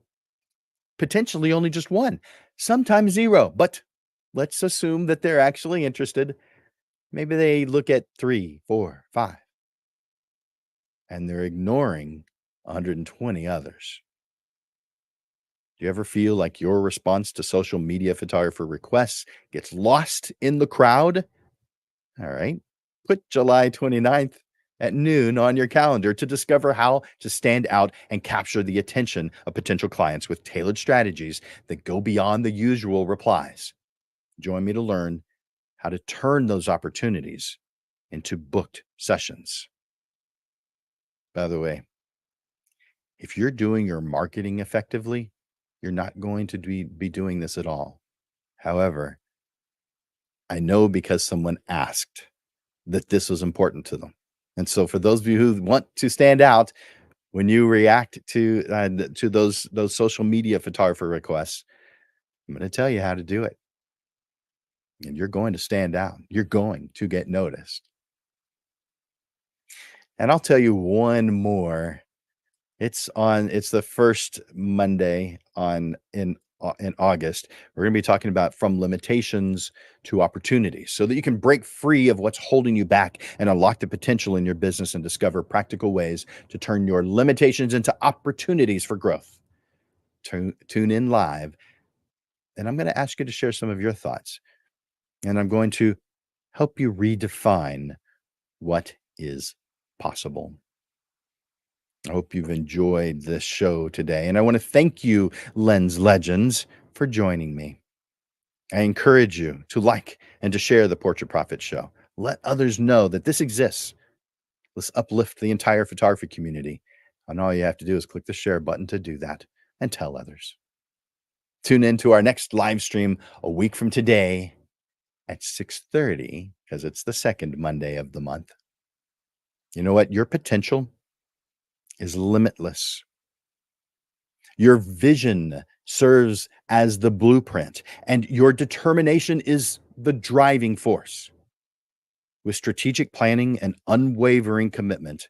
Potentially only just 1, sometimes 0, but let's assume that they're actually interested. Maybe they look at 3, 4, 5, and they're ignoring 120 others. Do you ever feel like your response to social media photographer requests gets lost in the crowd? All right. Put July 29th at noon on your calendar to discover how to stand out and capture the attention of potential clients with tailored strategies that go beyond the usual replies. Join me to learn how to turn those opportunities into booked sessions. By the way, if you're doing your marketing effectively, you're not going to be doing this at all. However, I know because someone asked that this was important to them. And so for those of you who want to stand out when you react to those social media photographer requests, I'm going to tell you how to do it. And you're going to stand out. You're going to get noticed. And I'll tell you one more. It's the first Monday in August. We're going to be talking about from limitations to opportunities so that you can break free of what's holding you back and unlock the potential in your business and discover practical ways to turn your limitations into opportunities for growth. Tune in live, and I'm going to ask you to share some of your thoughts, and I'm going to help you redefine what is possible. I hope you've enjoyed this show today, and I want to thank you, Lens Legends, for joining me. I encourage you to like and to share the Portrait Profit Show. Let others know that this exists. Let's uplift the entire photography community. And all you have to do is click the share button to do that and tell others. Tune in to our next live stream a week from today at 6:30 because it's the second Monday of the month. You know what? Your potential is limitless. Your vision serves as the blueprint, and your determination is the driving force. With strategic planning and unwavering commitment,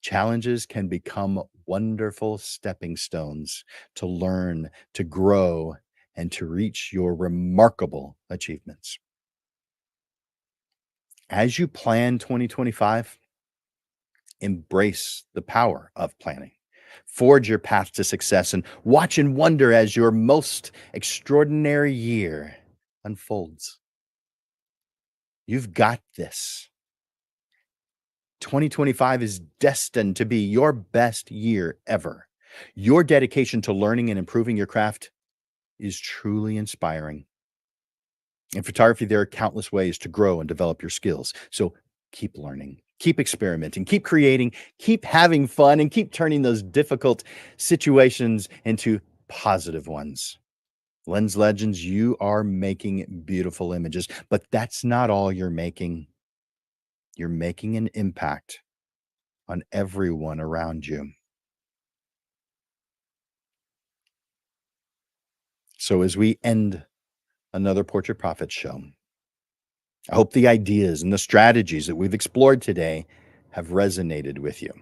challenges can become wonderful stepping stones to learn, to grow, and to reach your remarkable achievements. As you plan 2025, embrace the power of planning. Forge your path to success and watch and wonder as your most extraordinary year unfolds. You've got this. 2025 is destined to be your best year ever. Your dedication to learning and improving your craft is truly inspiring. In photography, there are countless ways to grow and develop your skills. So keep learning, keep experimenting, keep creating, keep having fun, and keep turning those difficult situations into positive ones. Lens Legends, you are making beautiful images, but that's not all you're making. You're making an impact on everyone around you. So as we end another Portrait Profit show, I hope the ideas and the strategies that we've explored today have resonated with you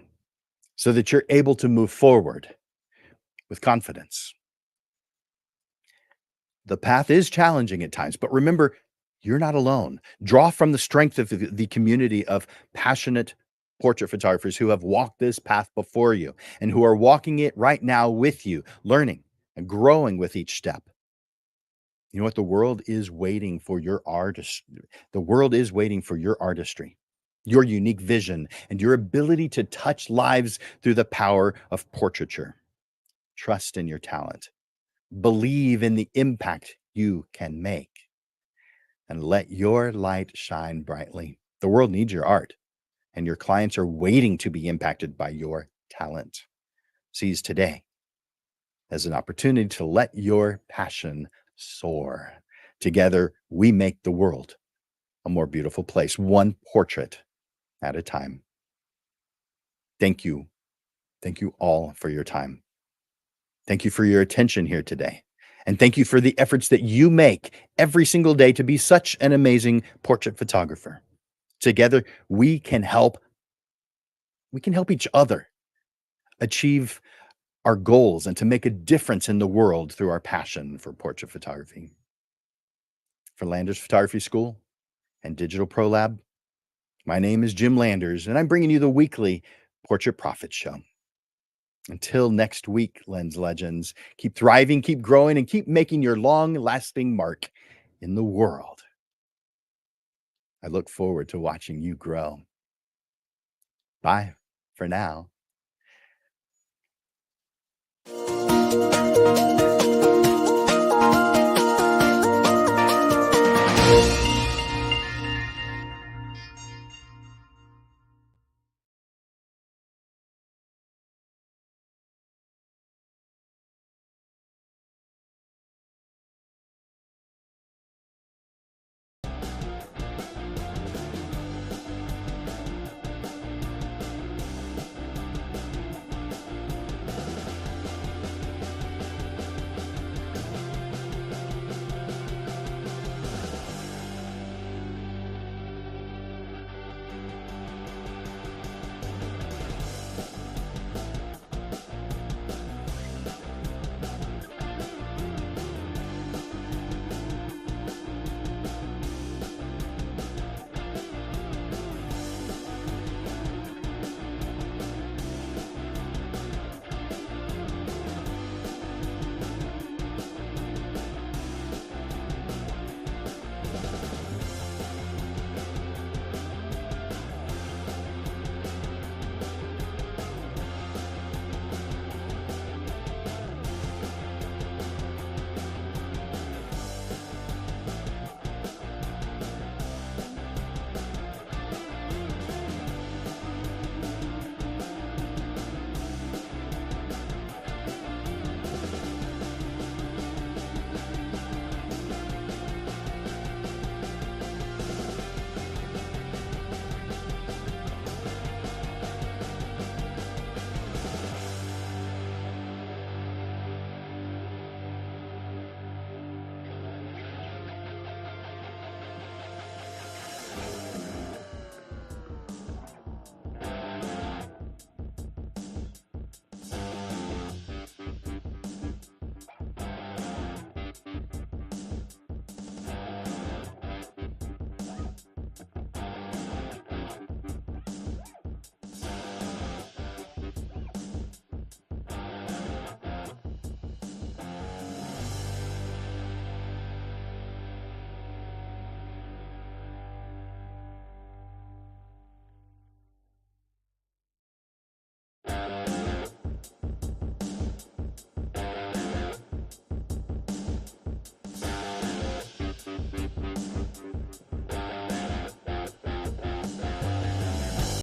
so that you're able to move forward with confidence. The path is challenging at times, but remember, you're not alone. Draw from the strength of the community of passionate portrait photographers who have walked this path before you and who are walking it right now with you, learning and growing with each step. You know what? The world is waiting for your artist. The world is waiting for your artistry, your unique vision, and your ability to touch lives through the power of portraiture. Trust in your talent. Believe in the impact you can make, and let your light shine brightly. The world needs your art, and your clients are waiting to be impacted by your talent. Seize today as an opportunity to let your passion soar. Together, we make the world a more beautiful place, one portrait at a time. Thank you. Thank you all for your time. Thank you for your attention here today. And thank you for the efforts that you make every single day to be such an amazing portrait photographer. Together, we can help each other achieve our goals and to make a difference in the world through our passion for portrait photography. For Landers Photography School and Digital Pro Lab, my name is Jim Landers, and I'm bringing you the weekly Portrait Profit Show. Until next week, Lens Legends, keep thriving, keep growing, and keep making your long lasting mark in the world. I look forward to watching you grow. Bye for now.